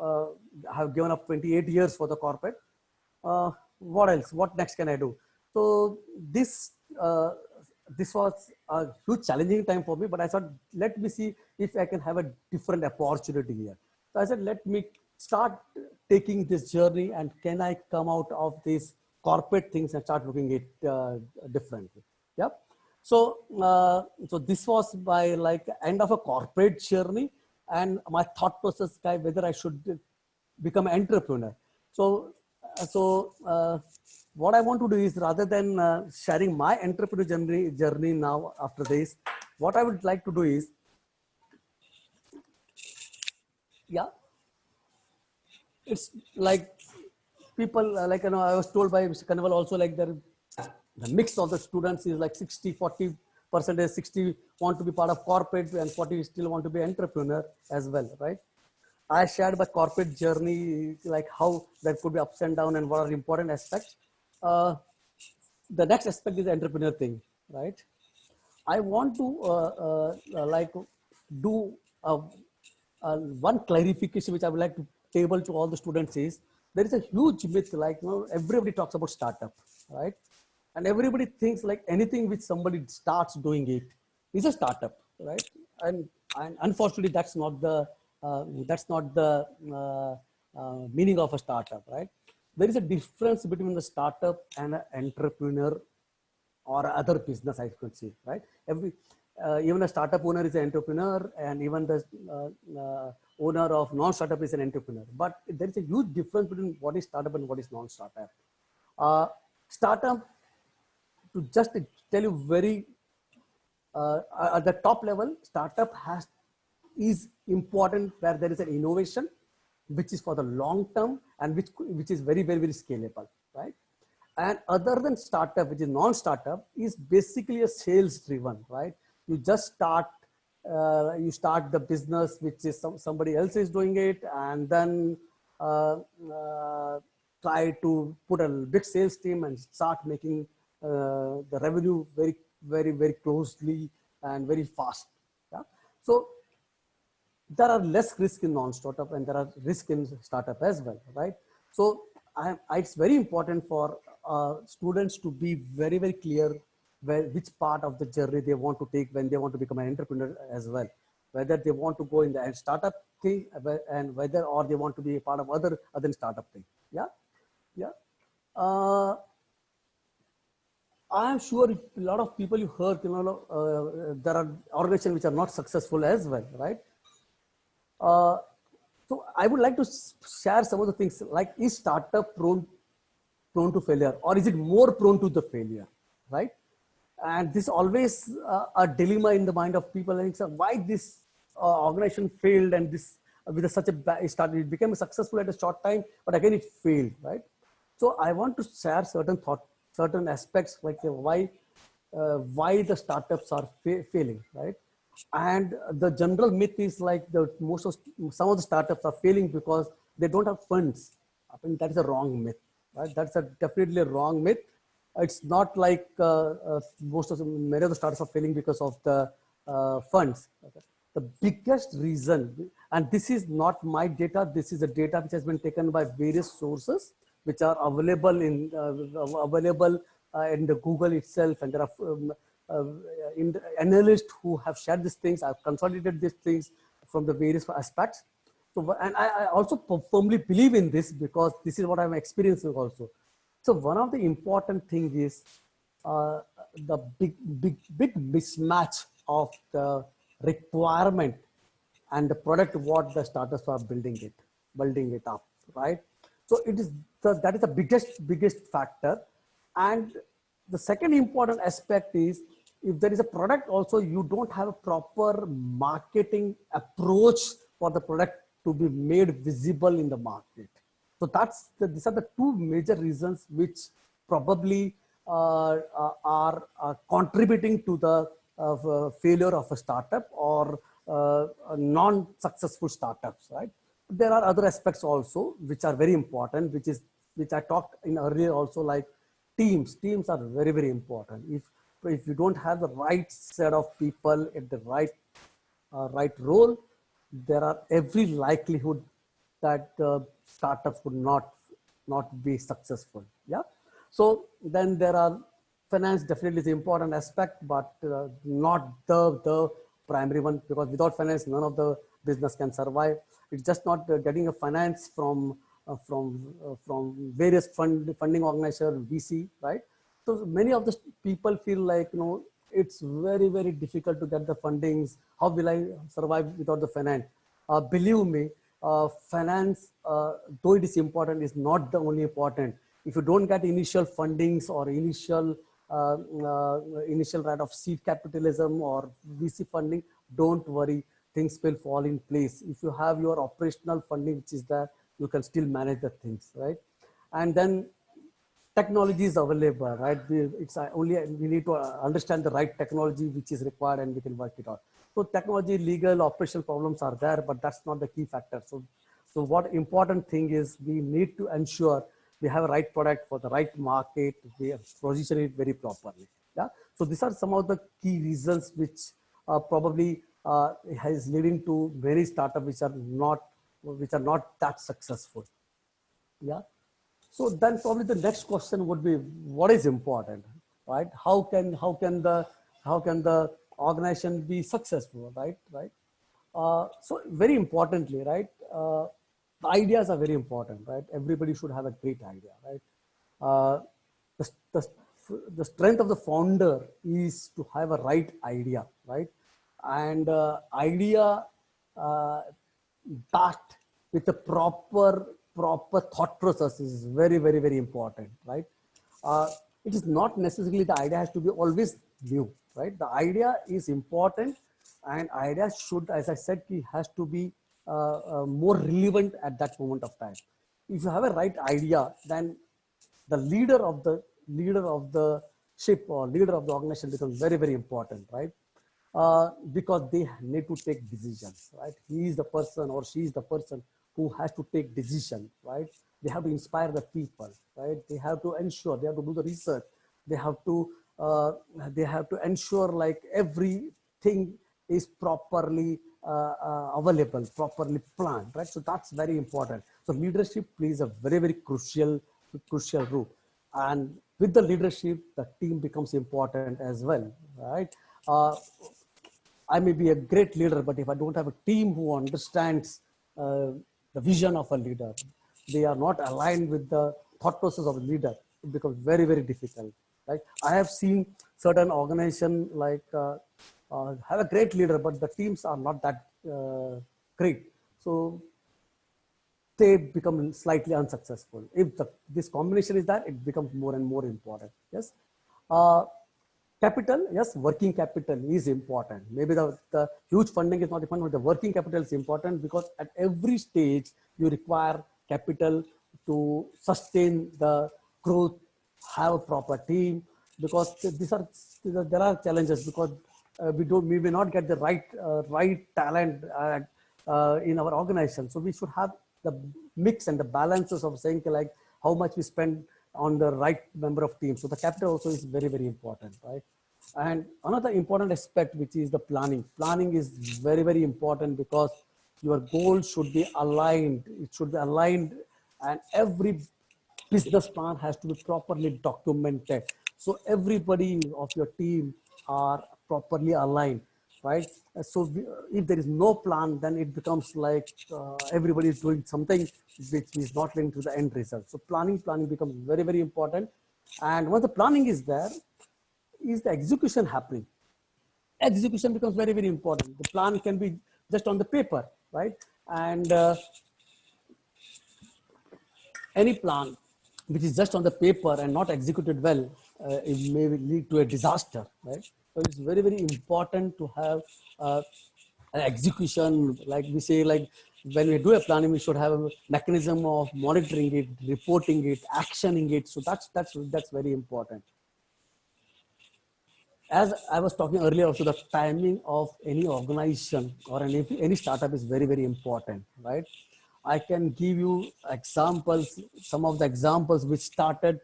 I have given up 28 years for the corporate. What else? What next can I do? So this was a huge challenging time for me, but I thought, let me see if I can have a different opportunity here. So I said, let me start taking this journey, and can I come out of these corporate things and start looking at it differently? Yep. So, so this was my end of a corporate journey, and my thought process whether I should become an entrepreneur. So, what I want to do is, rather than sharing my entrepreneur journey now after this, what I would like to do is, it's like people I was told by Mr. Kanwal also, like the mix of the students is like 60-40%. 60 want to be part of corporate and 40 still want to be entrepreneur as well, right? I shared my corporate journey, like how there could be ups and downs and what are important aspects. The next aspect is the entrepreneur thing, right? I want to do one clarification which I would like to table to all the students is, there is a huge myth, everybody talks about startup, right? And everybody thinks like anything which somebody starts doing it is a startup, right? And and unfortunately, that's not the meaning of a startup, right? There is a difference between the startup and an entrepreneur or other business, I could say, right? Even a startup owner is an entrepreneur, and even the owner of non-startup is an entrepreneur. But there is a huge difference between what is startup and what is non-startup. Startup, to just tell you very at the top level, startup is important where there is an innovation, which is for the long term and which is very, very, very scalable, right? And other than startup, which is non-startup, is basically a sales driven, right? You just start, you start the business, which is somebody else is doing it, and then try to put a big sales team and start making the revenue very, very, very closely and very fast. Yeah. So there are less risk in non-startup and there are risk in startup as well, right? So it's very important for students to be very, very clear which part of the journey they want to take when they want to become an entrepreneur as well. Whether they want to go in the startup thing and whether or they want to be a part of other startup thing. Yeah, yeah. I am sure a lot of people you heard, there are organizations which are not successful as well, right? So I would like to share some of the things, like, is startup prone to failure, or is it more prone to the failure, right? And this always a dilemma in the mind of people, and why this organization failed, and this with such a bad start, it became successful at a short time, but again it failed, right? So I want to share certain aspects, like why the startups are failing, right? And the general myth is like some of the startups are failing because they don't have funds. I think that is a wrong myth, right? That's definitely a wrong myth. It's not like many of the startups are failing because of the funds. Okay? The biggest reason, and this is not my data, this is a data which has been taken by various sources, which are available in the Google itself, and there are analysts who have shared these things. I've consolidated these things from the various aspects. So, and I also firmly believe in this because this is what I'm experiencing also. So one of the important things is the big mismatch of the requirement and the product what the startups are building it up, right? So that is the biggest factor. And the second important aspect is, if there is a product also, you don't have a proper marketing approach for the product to be made visible in the market. So these are the two major reasons which probably are contributing to the failure of a startup or non-successful startups, right? There are other aspects also which are very important, which I talked in earlier also, like teams. Teams are very, very important. If you don't have the right set of people at the right role, there are every likelihood that startups would not be successful. Yeah. So then there are finance, definitely is an important aspect, but not the primary one, because without finance, none of the business can survive. It's just not getting a finance from various funding organization, VC, right? So many of the people feel like, it's very, very difficult to get the fundings. How will I survive without the finance? Believe me, finance, though it is important, is not the only important. If you don't get initial fundings or initial rate of seed capitalism or VC funding, don't worry, things will fall in place. If you have your operational funding, which is there, you can still manage the things, right? And then technology is available, right? We need to understand the right technology which is required, and we can work it out. So technology, legal, operational problems are there, but that's not the key factor. So what important thing is, we need to ensure we have a right product for the right market. We position it very properly. Yeah. So these are some of the key reasons which probably is leading to many startups which are not that successful. Yeah. So then probably the next question would be, what is important, right? How can the organization be successful, right? So very importantly, right? The ideas are very important, right? Everybody should have a great idea, right? Uh, the, the, the strength of the founder is to have a right idea, right? And idea uh, backed with a proper thought process is very important, right? uh, it is not necessarily the idea has to be always new, right? The idea is important, and idea should, as I said, it has to be more relevant at that moment of time. If you have a right idea, then the leader of the ship or leader of the organization becomes very important, right? Because they need to take decisions, right? He is the person or she is the person who has to take decision, right? They have to inspire the people, right? They have to ensure, they have to do the research, they have to uh, they have to ensure like everything is properly available, properly planned, right? So that's very important. So leadership plays a very crucial role, and with the leadership, the team becomes important as well, right? Uh, I may be a great leader, but if I don't have a team who understands the vision of a leader, they are not aligned with the thought process of a leader, it becomes very difficult. Right? I have seen certain organization like have a great leader, but the teams are not that great. So they become slightly unsuccessful. If this combination is there, it becomes more and more important. Yes. Uh, Capital, yes, working capital is important. Maybe the huge funding is not important, but the working capital is important because at every stage you require capital to sustain the growth, have a proper team, because there are challenges because we may not get the right talent in our organization. So we should have the mix and the balances of saying like how much we spend on the right member of team. So the capital also is very important, right? And another important aspect, which is the planning. Planning is very important because your goals should be aligned. It should be aligned, and every business plan has to be properly documented. So everybody of your team are properly aligned, right? So if there is no plan, then it becomes like everybody is doing something which is not linked to the end result. So planning becomes very important. And once the planning is there, is the execution happening? Execution becomes very important. The plan can be just on the paper, right? And any plan which is just on the paper and not executed well, it may lead to a disaster, right? So it's very important to have an execution, like we say, like when we do a planning, we should have a mechanism of monitoring it, reporting it, actioning it. So that's very important. As I was talking earlier, also the timing of any organization or any startup is very important, right? I can give you examples, some of the examples which started,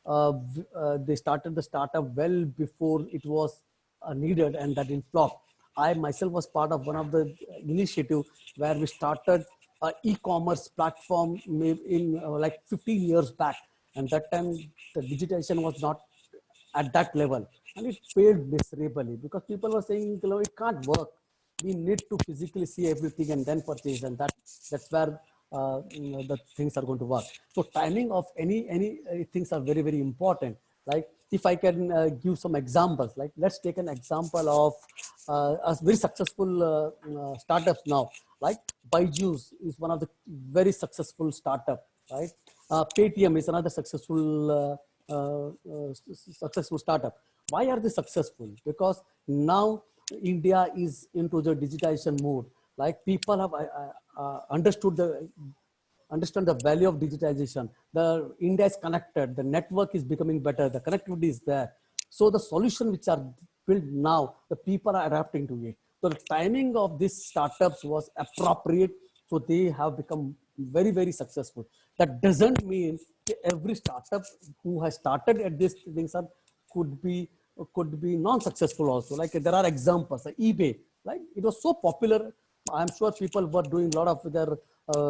they started the startup well before it was needed, and that didn't flop. I myself was part of one of the initiative where we started an e-commerce platform in like 15 years back. And that time the digitization was not at that level, and it failed miserably because people were saying, you know, it can't work. We need to physically see everything and then purchase, and that's where the things are going to work. So timing of any things are very important. Like if I can give some examples, like let's take an example of a very successful startups now. Like Byju's is one of the very successful startup, right? Paytm is another successful startup. Why are they successful? Because now India is into the digitization mode. Like people have understand the value of digitization. The India is connected. The network is becoming better. The connectivity is there. So the solution which are built now, the people are adapting to it. So the timing of these startups was appropriate. So they have become very successful. That doesn't mean every startup who has started at these things could be non-successful also. Like there are examples, like eBay, like it was so popular. I'm sure people were doing a lot of their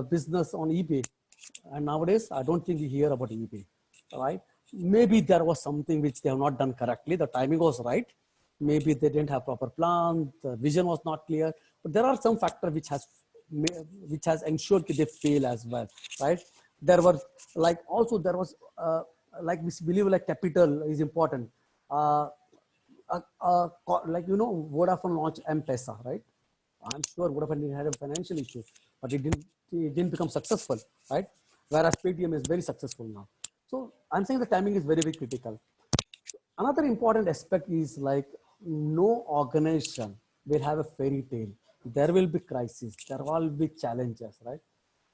business on eBay, and nowadays I don't think we hear about eBay, right? Maybe there was something which they have not done correctly. The timing was right. Maybe they didn't have proper plan. The vision was not clear. but there are some factors which has ensured that they fail as well, right? There were like also there was like we believe like capital is important. Like Vodafone launched M-Pesa, right? I'm sure Vodafone had a financial issue, but it didn't become successful, right? Whereas Paytm is very successful now. So I'm saying the timing is very, very critical. Another important aspect is like no organization will have a fairy tale. There will be crises. There will be challenges, right?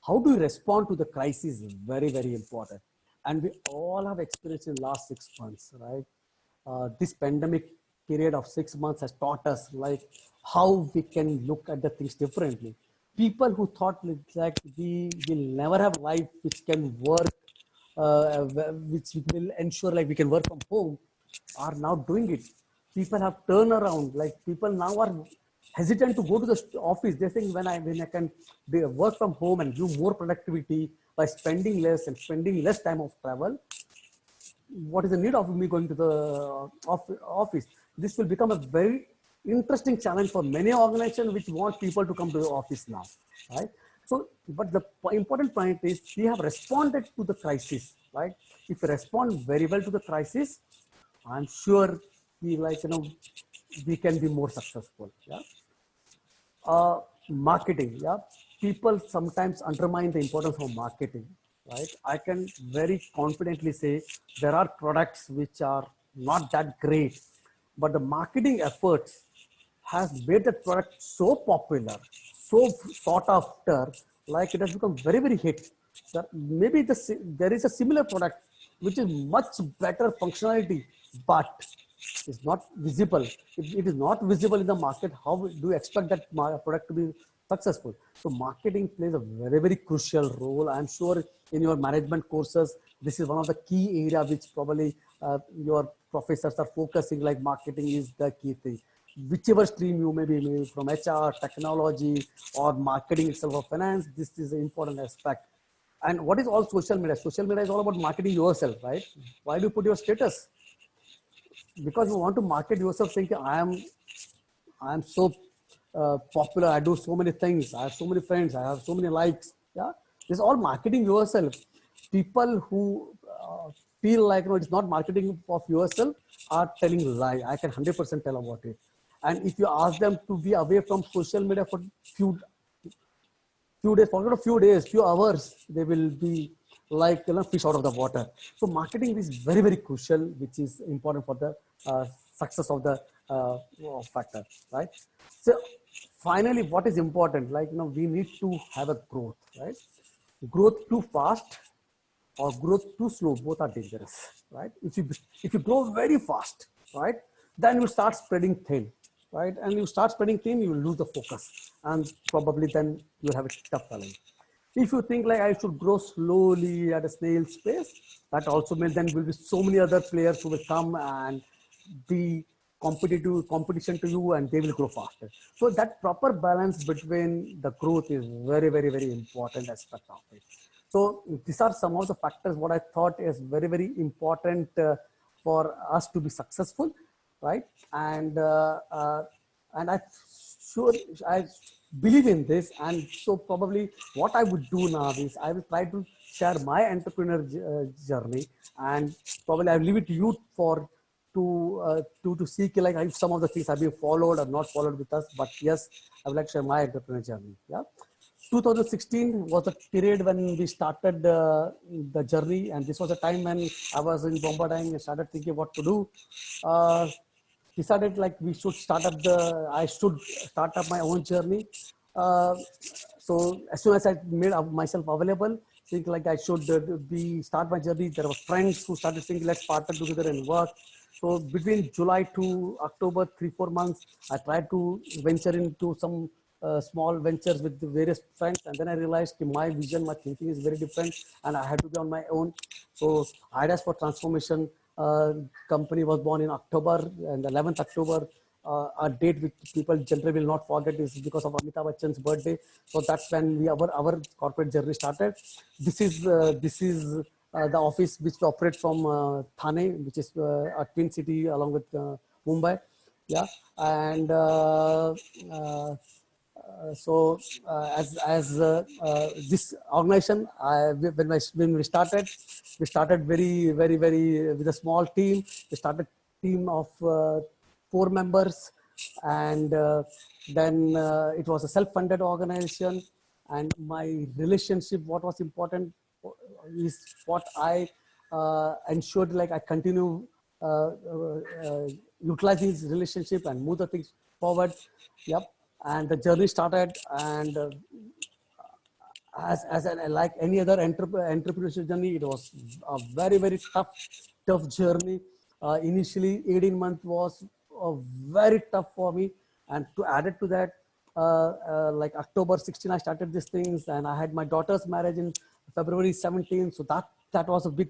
How do you respond to the crisis is very, very important. And we all have experienced in the last 6 months, right? This pandemic period of 6 months has taught us like how we can look at the things differently. People who thought like we will never have life which can work, which will ensure like we can work from home, are now doing it. People have turned around. Like people now are hesitant to go to the office. They think when I can work from home and do more productivity by spending less and spending less time of travel, what is the need of me going to the office? This will become a very interesting challenge for many organizations which want people to come to the office now, right? So, but the important point is we have responded to the crisis, right? If we respond very well to the crisis, I'm sure we can be more successful. Yeah. Marketing. Yeah. People sometimes undermine the importance of marketing, right? I can very confidently say there are products which are not that great, but the marketing efforts has made the product so popular, so sought after, like it has become very, very hit. Maybe there is a similar product which is much better functionality, but is not visible. If it is not visible in the market, how do you expect that product to be successful? So marketing plays a very, very crucial role. I'm sure in your management courses, this is one of the key areas which probably your professors are focusing, like marketing is the key thing. Whichever stream you may be, maybe from HR, technology, or marketing itself, or finance, this is an important aspect. And what is all social media? Social media is all about marketing yourself, right? Why do you put your status? Because you want to market yourself, saying I am so popular, I do so many things, I have so many friends, I have so many likes. Yeah, this is all marketing yourself. People who feel like it's not marketing of yourself are telling lie. I can 100% tell about it. And if you ask them to be away from social media for few days, forget a few days, few hours, they will be like fish out of the water. So marketing is very, very crucial, which is important for the success of the factor, right? So finally, what is important, like we need to have a growth, right? Growth too fast or growth too slow, both are dangerous, right? If you grow very fast, right, then you start spreading thin, right? And you start spreading thin, you will lose the focus, and probably then you'll have a tough challenge. If you think like I should grow slowly at a snail's pace, that also means then will be so many other players who will come and be competition to you, and they will grow faster. So that proper balance between the growth is very, very, very important aspect of it. So these are some of the factors what I thought is very, very important for us to be successful, right? And I sure I believe in this, and so probably what I would do now is I will try to share my entrepreneur journey, and probably I will leave it to you for to seek like if some of the things have been followed or not followed with us. But yes, I would like to share my entrepreneur journey. Yeah. 2016 was the period when we started the journey, and this was a time when I was in Bombardine and started thinking what to do. Decided like I should start up my own journey. So as soon as I made myself available, think like I should start my journey. There were friends who started saying let's partner together and work. So between July to October, 3-4 months, I tried to venture into some small ventures with the various friends, and then I realized my vision, my thinking is very different, and I had to be on my own. So Ideas for Transformation company was born in October, and 11th October, a date which people generally will not forget is because of Amitabh Bachchan's birthday. So that's when our corporate journey started. This is the office which we operate from Thane, which is a twin city along with Mumbai. Yeah, and This organization, when we started very with a small team. We started team of 4 members, and then it was a self-funded organization. And my relationship, what was important is what I ensured, like I continue utilize this relationship and move the things forward. Yep. And the journey started, and like any other entrepreneurship journey, it was a very tough journey. Initially, 18 months was very tough for me, and to add it to that, like October 16, I started these things, and I had my daughter's marriage in February 17. So that was a big,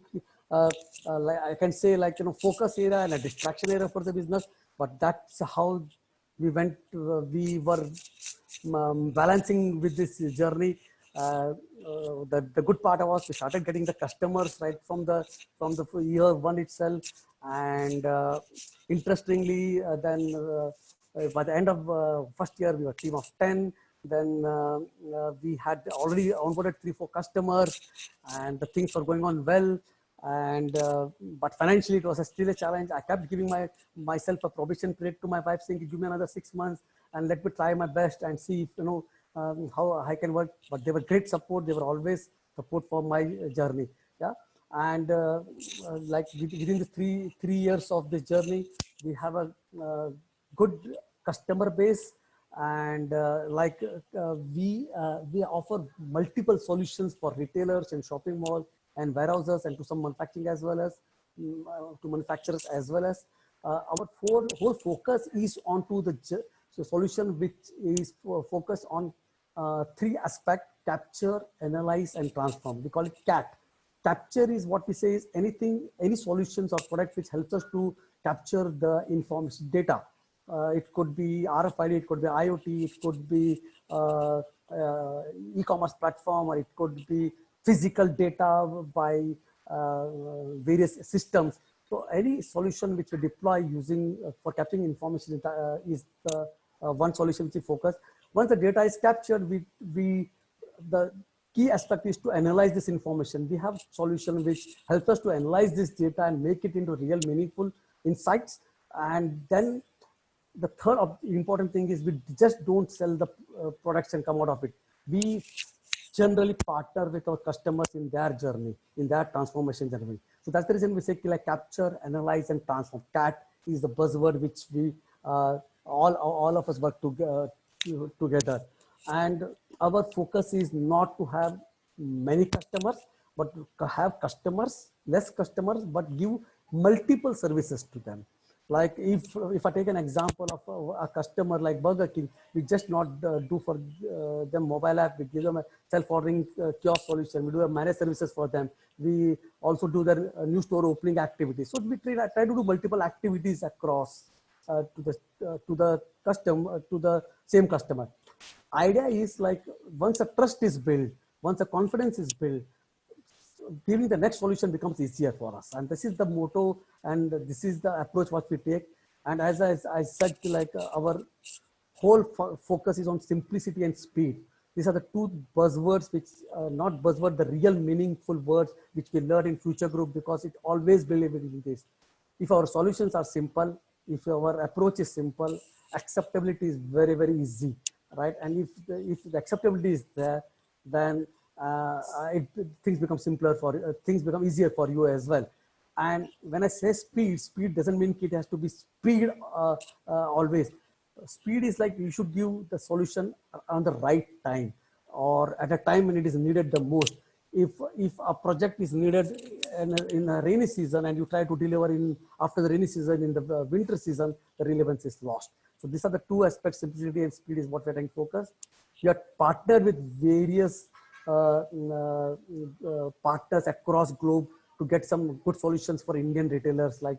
like I can say, like, focus area and a distraction area for the business. But that's how we went. We were balancing with this journey. The good part was we started getting the customers right from the year one itself, and interestingly, then by the end of first year we were a team of 10. Then we had already onboarded 3-4 customers, and the things were going on well. And but financially it was still a challenge. I kept giving myself a probation period to my wife, saying, give me another 6 months and let me try my best and see if how I can work. But they were great support. They were always support for my journey. Yeah. And like within the three years of this journey, we have a good customer base, and we offer multiple solutions for retailers and shopping malls and warehouses, and to some manufacturing as well as to manufacturers as well as our whole focus is onto the solution, which is focused on 3 aspects: capture, analyze, and transform. We call it CAT. Capture is what we say is any solutions or product which helps us to capture the information data. It could be RFID, it could be IoT, it could be e-commerce platform, or it could be physical data by various systems. So any solution which we deploy using for capturing information is the one solution which we focus. Once the data is captured, the key aspect is to analyze this information. We have solution which helps us to analyze this data and make it into real meaningful insights. And then the third important thing is we just don't sell the products and come out of it. We generally partner with our customers in their journey, in their transformation journey. So that's the reason we say like capture, analyze, and transform. CAT is the buzzword which we all of us work together. And our focus is not to have many customers, but to have customers, less customers, but give multiple services to them. Like if I take an example of a customer like Burger King, we just not do for them mobile app. We give them a self-ordering kiosk solution. We do a managed services for them. We also do their new store opening activities. So we try to do multiple activities across to the same customer. Idea is like once a trust is built, once a confidence is built, giving the next solution becomes easier for us. And this is the motto, and this is the approach what we take. And as I said, like our whole focus is on simplicity and speed. These are the 2 buzzwords, which not buzzword, the real meaningful words which we learn in Future Group, because it always believe in this. If our solutions are simple, if our approach is simple, acceptability is very easy, right? And if the acceptability is there, then things become simpler things become easier for you as well. And when I say speed doesn't mean it has to be speed always. Speed is like you should give the solution on the right time, or at a time when it is needed the most. If a project is needed in a rainy season and you try to deliver after the rainy season in the winter season, the relevance is lost. So these are the 2 aspects: simplicity and speed is what we're trying to focus. We are partnered with various partners across globe to get some good solutions for Indian retailers like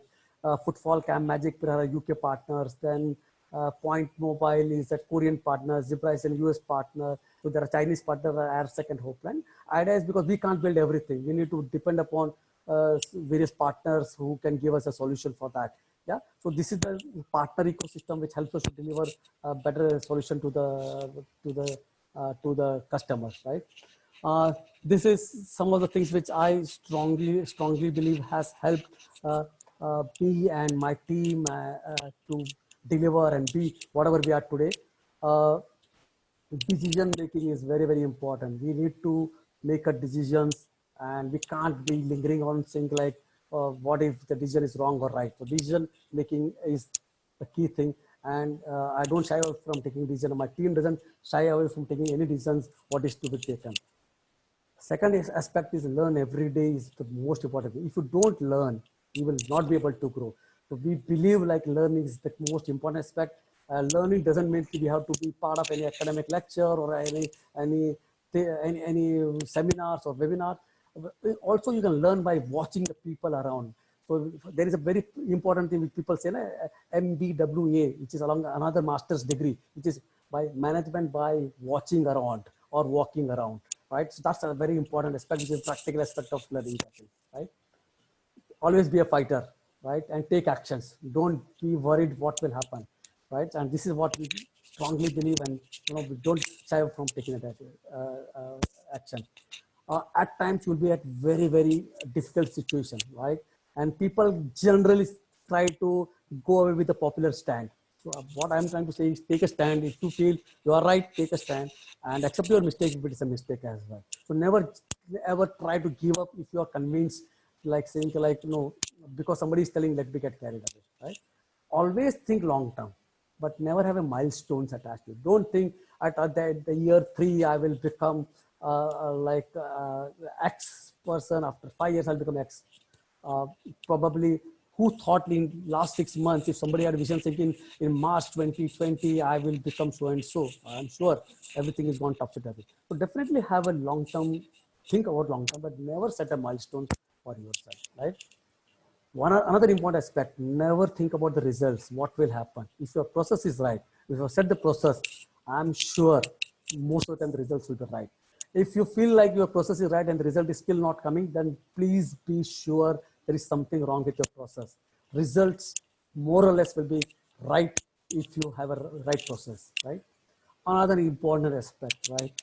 Footfall, Cam Magic, are UK partners. Then Point Mobile is a Korean partner, Zebra is a US partner. So there are Chinese partners, AirSec and Hopeland. Idea is because we can't build everything. We need to depend upon various partners who can give us a solution for that. Yeah. So this is the partner ecosystem which helps us to deliver a better solution to the customers, right? This is some of the things which I strongly believe has helped me and my team to deliver and be whatever we are today. Decision making is very important. We need to make a decisions, and we can't be lingering on saying like, what if the decision is wrong or right. So decision making is the key thing, and I don't shy away from taking decision. My team doesn't shy away from taking any decisions what is to be taken. Second aspect is learn every day is the most important. If you don't learn, you will not be able to grow. So we believe like learning is the most important aspect. Learning doesn't mean we have to be part of any academic lecture or any seminars or webinar. Also, you can learn by watching the people around. So there is a very important thing which people say, MBWA, which is along another master's degree, which is by management by watching around or walking around, right? So that's a very important aspect, which is practical aspect of learning, right? Always be a fighter, right? And take actions. Don't be worried what will happen, right? And this is what we strongly believe, and we don't shy from taking that action. At times you'll be at very difficult situation, right? And people generally try to go away with the popular stand. So what I'm trying to say is take a stand. If you feel you are right, take a stand and accept your mistake if it is a mistake as well. So never ever try to give up if you are convinced, like saying like, no, because somebody is telling, let me get carried away, right? Always think long term, but never have a milestones attached to it. Don't think at the year 3 I will become X person. After 5 years I'll become X. Probably who thought in last 6 months, if somebody had vision thinking in March 2020 I will become so and so, I'm sure everything is gone topsy-turvy. So definitely have a long term, think about long term, but never set a milestone for yourself, right? Another important aspect, never think about the results, what will happen. If your process is right, if you set the process, I'm sure most of the time the results will be right. If you feel like your process is right and the result is still not coming, then please be sure there is something wrong with your process. Results more or less will be right if you have a right process, right? Another important aspect, right?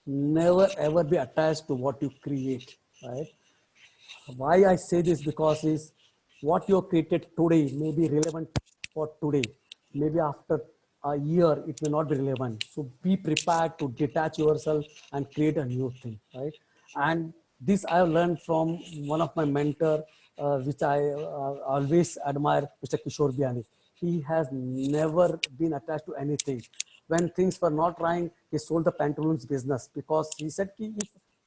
Never ever be attached to what you create, right? Why I say this, because is what you created today may be relevant for today. Maybe after a year, it may not be relevant. So be prepared to detach yourself and create a new thing, right? And this I have learned from one of my mentor, which I always admire, Mr. Kishore Biani. He has never been attached to anything. When things were not trying, he sold the pantaloons business because he said,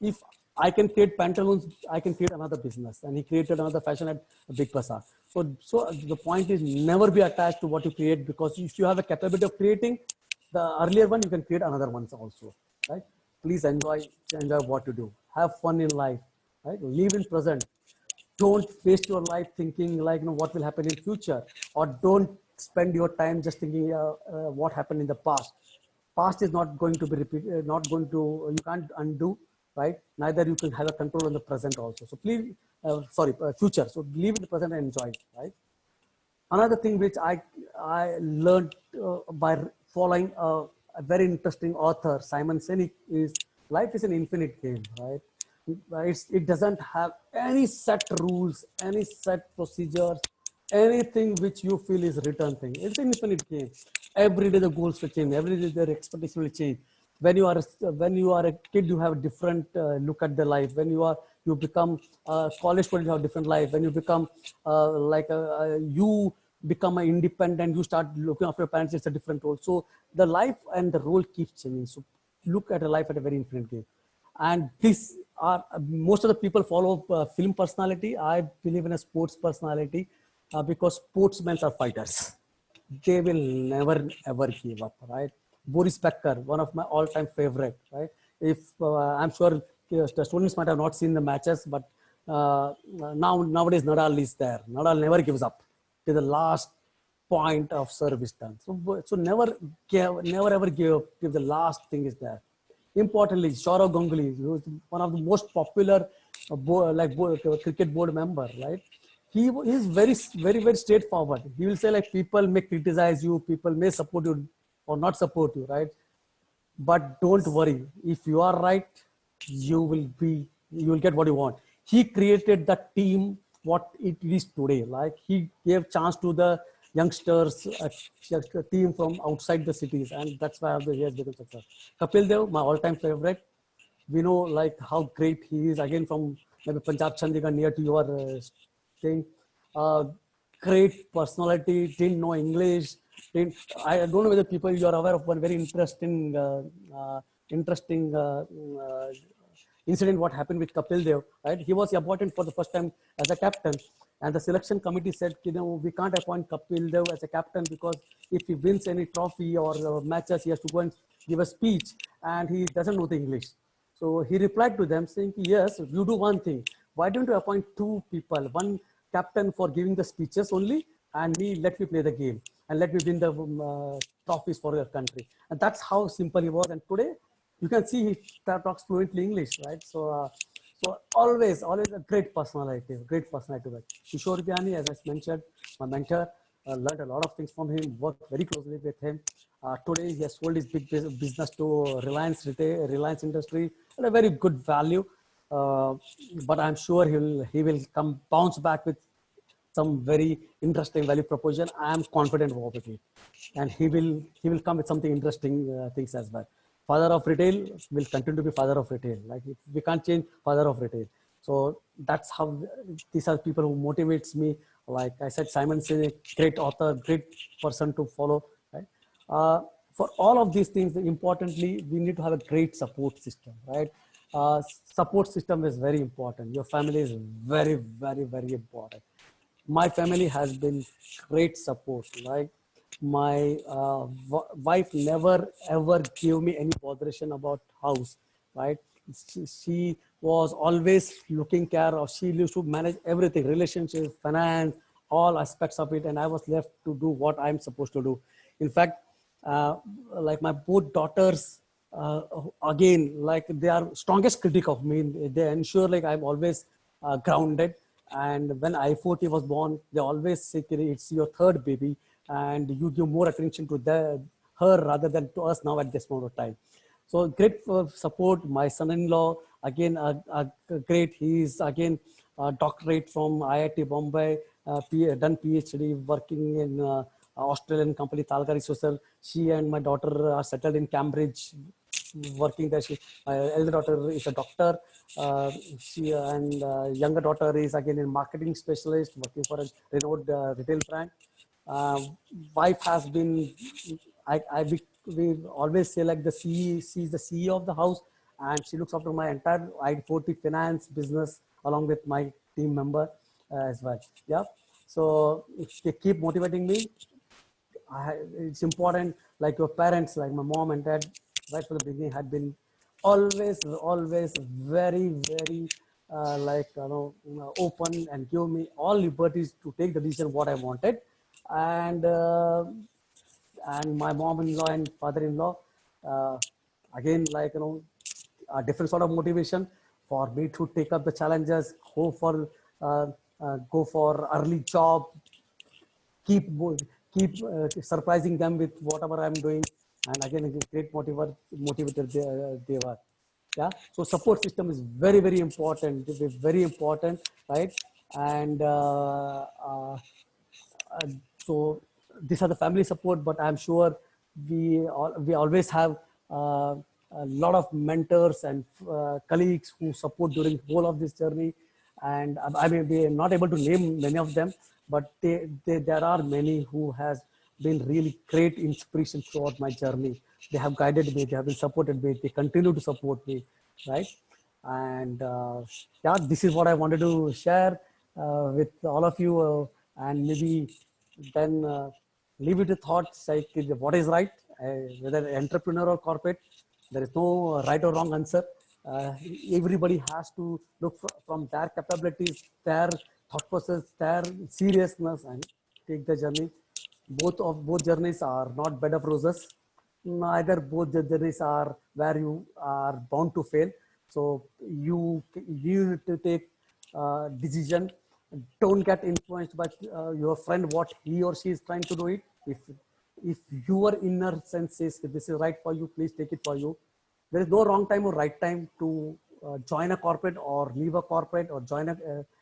if I can create pantaloons, I can create another business. And he created another fashion at Big Bazaar. So the point is never be attached to what you create, because if you have a capability of creating the earlier one, you can create another one also, right? Please enjoy what you do. Have fun in life, right? Live in present. Don't waste your life thinking like, what will happen in future, or don't spend your time just thinking what happened in the past. Past is not going to be repeated, you can't undo, right? Neither you can have a control on the present also. So please, future. So live in the present and enjoy it, right? Another thing which I learned by following a very interesting author, Simon Sinek, is life is an infinite game, right? It doesn't have any set rules, any set procedures, anything which you feel is written thing. It's an infinite game. Every day the goals will change. Every day their expectation will change. When you are a kid, you have a different look at the life. When you become a college student, you have a different life. When you become you become an independent, you start looking after your parents, it's a different role. So the life and the role keeps changing. So look at a life at a very infinite game. And please, most of the people follow film personality. I believe in a sports personality because sportsmen are fighters. They will never ever give up, right? Boris Becker, one of my all-time favorite, right? If I'm sure the students might have not seen the matches, but nowadays Nadal is there. Nadal never gives up to the last point of service done. So never ever give up till the last thing is there. Importantly, Sourav Ganguly, who is one of the most popular cricket board member, right? he is very straightforward. He will say like, people may criticize you, people may support you or not support you, right? But don't worry, if you are right, you will get what you want. He created the team what it is today. Like, he gave chance to the youngsters, a team from outside the cities, and that's why he has become successful. Kapil Dev, my all-time favorite. We know like how great he is, again from maybe Punjab, Chandigarh, near to your thing. uh, Great personality, didn't know English, didn't, I don't know whether people, you are aware of one very interesting incident what happened with Kapil Dev, right? He was appointed for the first time as a captain, and the selection committee said, you know, we can't appoint Kapil Dev as a captain because if he wins any trophy or matches, he has to go and give a speech, and he doesn't know the English. So he replied to them saying, yes, you do one thing. Why don't you appoint two people, one captain for giving the speeches only, and me, let me play the game and let me win the trophies for your country. And that's how simple he was. And today you can see he talks fluently English, right? So always a great personality. Right? Kishore Gyani, as I mentioned, my mentor, learned a lot of things from him, worked very closely with him. Today, he has sold his big business to Reliance Retail, Reliance Industry at a very good value. But I'm sure he will come bounce back with some very interesting value proposition. I am confident about it, and he will come with something interesting things as well. Father of retail will continue to be father of retail. Like, we can't change father of retail. So that's how these are people who motivates me. Like I said, Simon is a great author, great person to follow. Right? For all of these things, importantly, we need to have a great support system, right? Support system is very important. Your family is very important. My family has been great support. Like, my wife never ever gave me any botheration about house, right? She was always looking care of, she used to manage everything, relationships, finance, all aspects of it, and I was left to do what I'm supposed to do. In fact, uh, like my both daughters, again, like, they are strongest critic of me. They ensure like I'm always grounded. And when I40 was born, they always say, "Kiri, it's your third baby, and you give more attention to her rather than to us now at this moment of time." So great support. My son-in-law, again, great. He's again a doctorate from IIT Bombay, done PhD, working in Australian company Talga Resources. She and my daughter are settled in Cambridge, working there. My elder daughter is a doctor. She and younger daughter is again a marketing specialist, working for a renowned retail brand. Wife has been, we always say like, the CE, she's the CEO of the house, and she looks after my entire I40 finance business along with my team member as well. Yeah. So they keep motivating me. It's important, like your parents, like my mom and dad, right from the beginning, had been always very like, open and give me all liberties to take the decision what I wanted. And my mom-in-law and father-in-law, uh, again, like, a different sort of motivation for me to take up the challenges, uh, go for early job, keep surprising them with whatever I'm doing. And again, it's a great motivator they were. Yeah. So support system is very important. It is very important, right? And uh, so these are the family support, but I'm sure we always have a lot of mentors and colleagues who support during the whole of this journey. And I may be not able to name many of them, but there are many who has been really great inspiration throughout my journey. They have guided me, they have been supported me, they continue to support me, right? And yeah, this is what I wanted to share with all of you, and maybe then leave it to thoughts like, what is right, whether entrepreneur or corporate. There is no right or wrong answer. Uh, Everybody has to look from their capabilities, their thought process, their seriousness, and take the journey. Both journeys are not bed of roses. Neither both the journeys are where you are bound to fail. So you need to take decision don't get influenced by your friend what he or she is trying to do it. If your inner sense says this is right for you, please take it for you. There is no wrong time or right time to join a corporate or leave a corporate or join a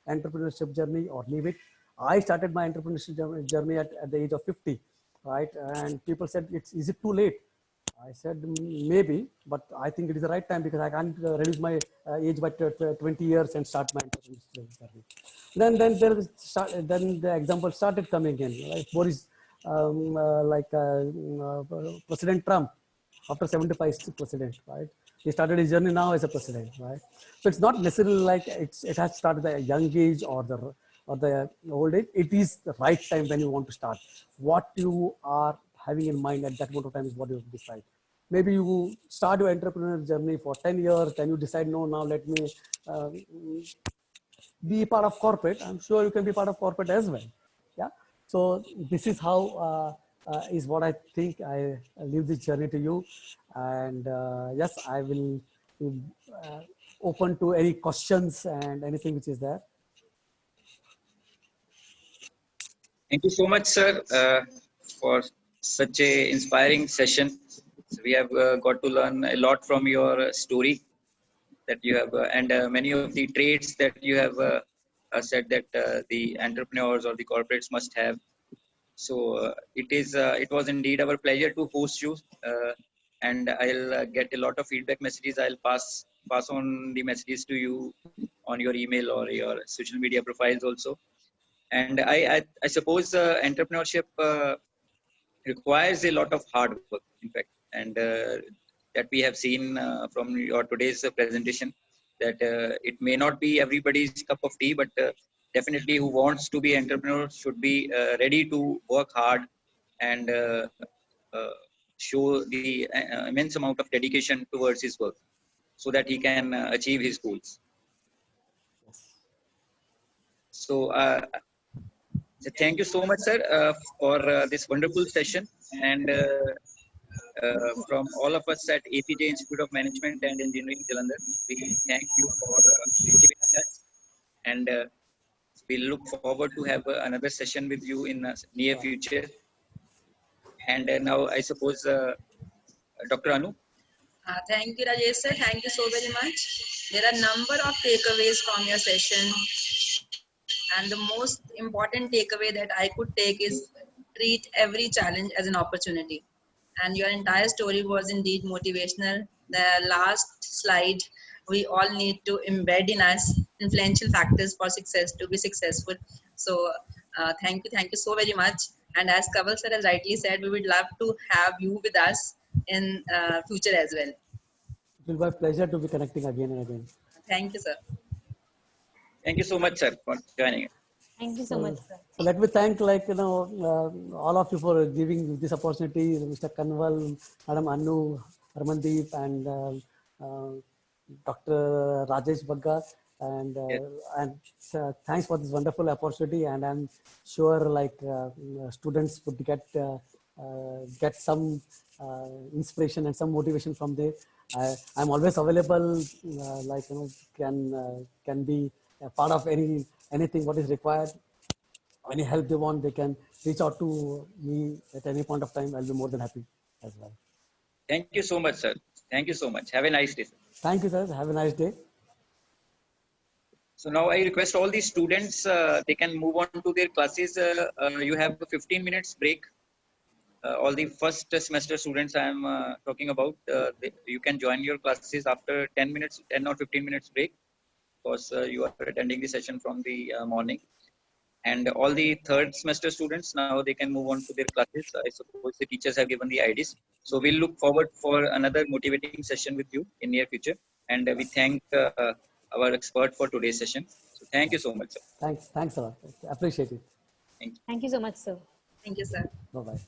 entrepreneurship journey or leave it. I started my entrepreneurship journey at the age of 50, right? And people said, is it too late? I said, maybe, but I think it is the right time because I can't reduce my age by 20 years and start my entrepreneurship journey. Then the example started coming in, like Boris, President Trump, after 75 is president, right? He started his journey now as a president, right? So it's not necessarily like it has started at a young age or the old age. It is the right time when you want to start. What you are having in mind at that point of time is what you decide. Maybe you start your entrepreneur journey for 10 years, then you decide, no, now let me be part of corporate. I'm sure you can be part of corporate as well. Yeah. So this is how is what I think. I leave this journey to you, and yes, I will be open to any questions and anything which is there. Thank you so much, sir, for such a inspiring session. So we have got to learn a lot from your story that you have, and many of the traits that you have said that the entrepreneurs or the corporates must have. So it was indeed our pleasure to host you, and I'll get a lot of feedback messages. I'll pass on the messages to you on your email or your social media profiles also. And I suppose entrepreneurship requires a lot of hard work, in fact, and that we have seen from your today's presentation, that it may not be everybody's cup of tea, but definitely who wants to be entrepreneur should be ready to work hard and uh, show the immense amount of dedication towards his work so that he can achieve his goals. So thank you so much, sir, for this wonderful session. And from all of us at APJ Institute of Management and Engineering, Jalandhar, we thank you for motivating us. And we look forward to have another session with you in the near future. And now I suppose Dr. Anu. Thank you, Rajesh sir. Thank you so very much. There are a number of takeaways from your session. And the most important takeaway that I could take is treat every challenge as an opportunity. And your entire story was indeed motivational. The last slide, we all need to embed in us influential factors for success to be successful. So thank you so very much. And as Kaval sir has rightly said, we would love to have you with us in future as well. It will be a pleasure to be connecting again and again. Thank you, sir. Thank you so much, sir, for joining. Thank you so much, sir. So let me thank, all of you for giving this opportunity, Mr. Kanwal, Madam Anu, Harmandeep, and Dr. Rajesh Bagga, and thanks for this wonderful opportunity. And I'm sure students would get some inspiration and some motivation from there. I'm always available, can be a part of anything what is required. Any help they want, they can reach out to me at any point of time. I'll be more than happy as well. Thank you so much, sir. Thank you so much. Have a nice day, sir. Thank you, sir. Have a nice day. So now I request all these students, they can move on to their classes. You have a 15 minutes break. All the first semester students I am talking about, you can join your classes after 10 or 15 minutes break, because you are attending the session from the morning. And all the third semester students, now they can move on to their classes. I suppose the teachers have given the IDs. So we'll look forward for another motivating session with you in near future. And we thank our expert for today's session. So thank you so much, sir. Thanks a lot. Appreciate it. Thank you so much, sir. Thank you, sir. Bye-bye.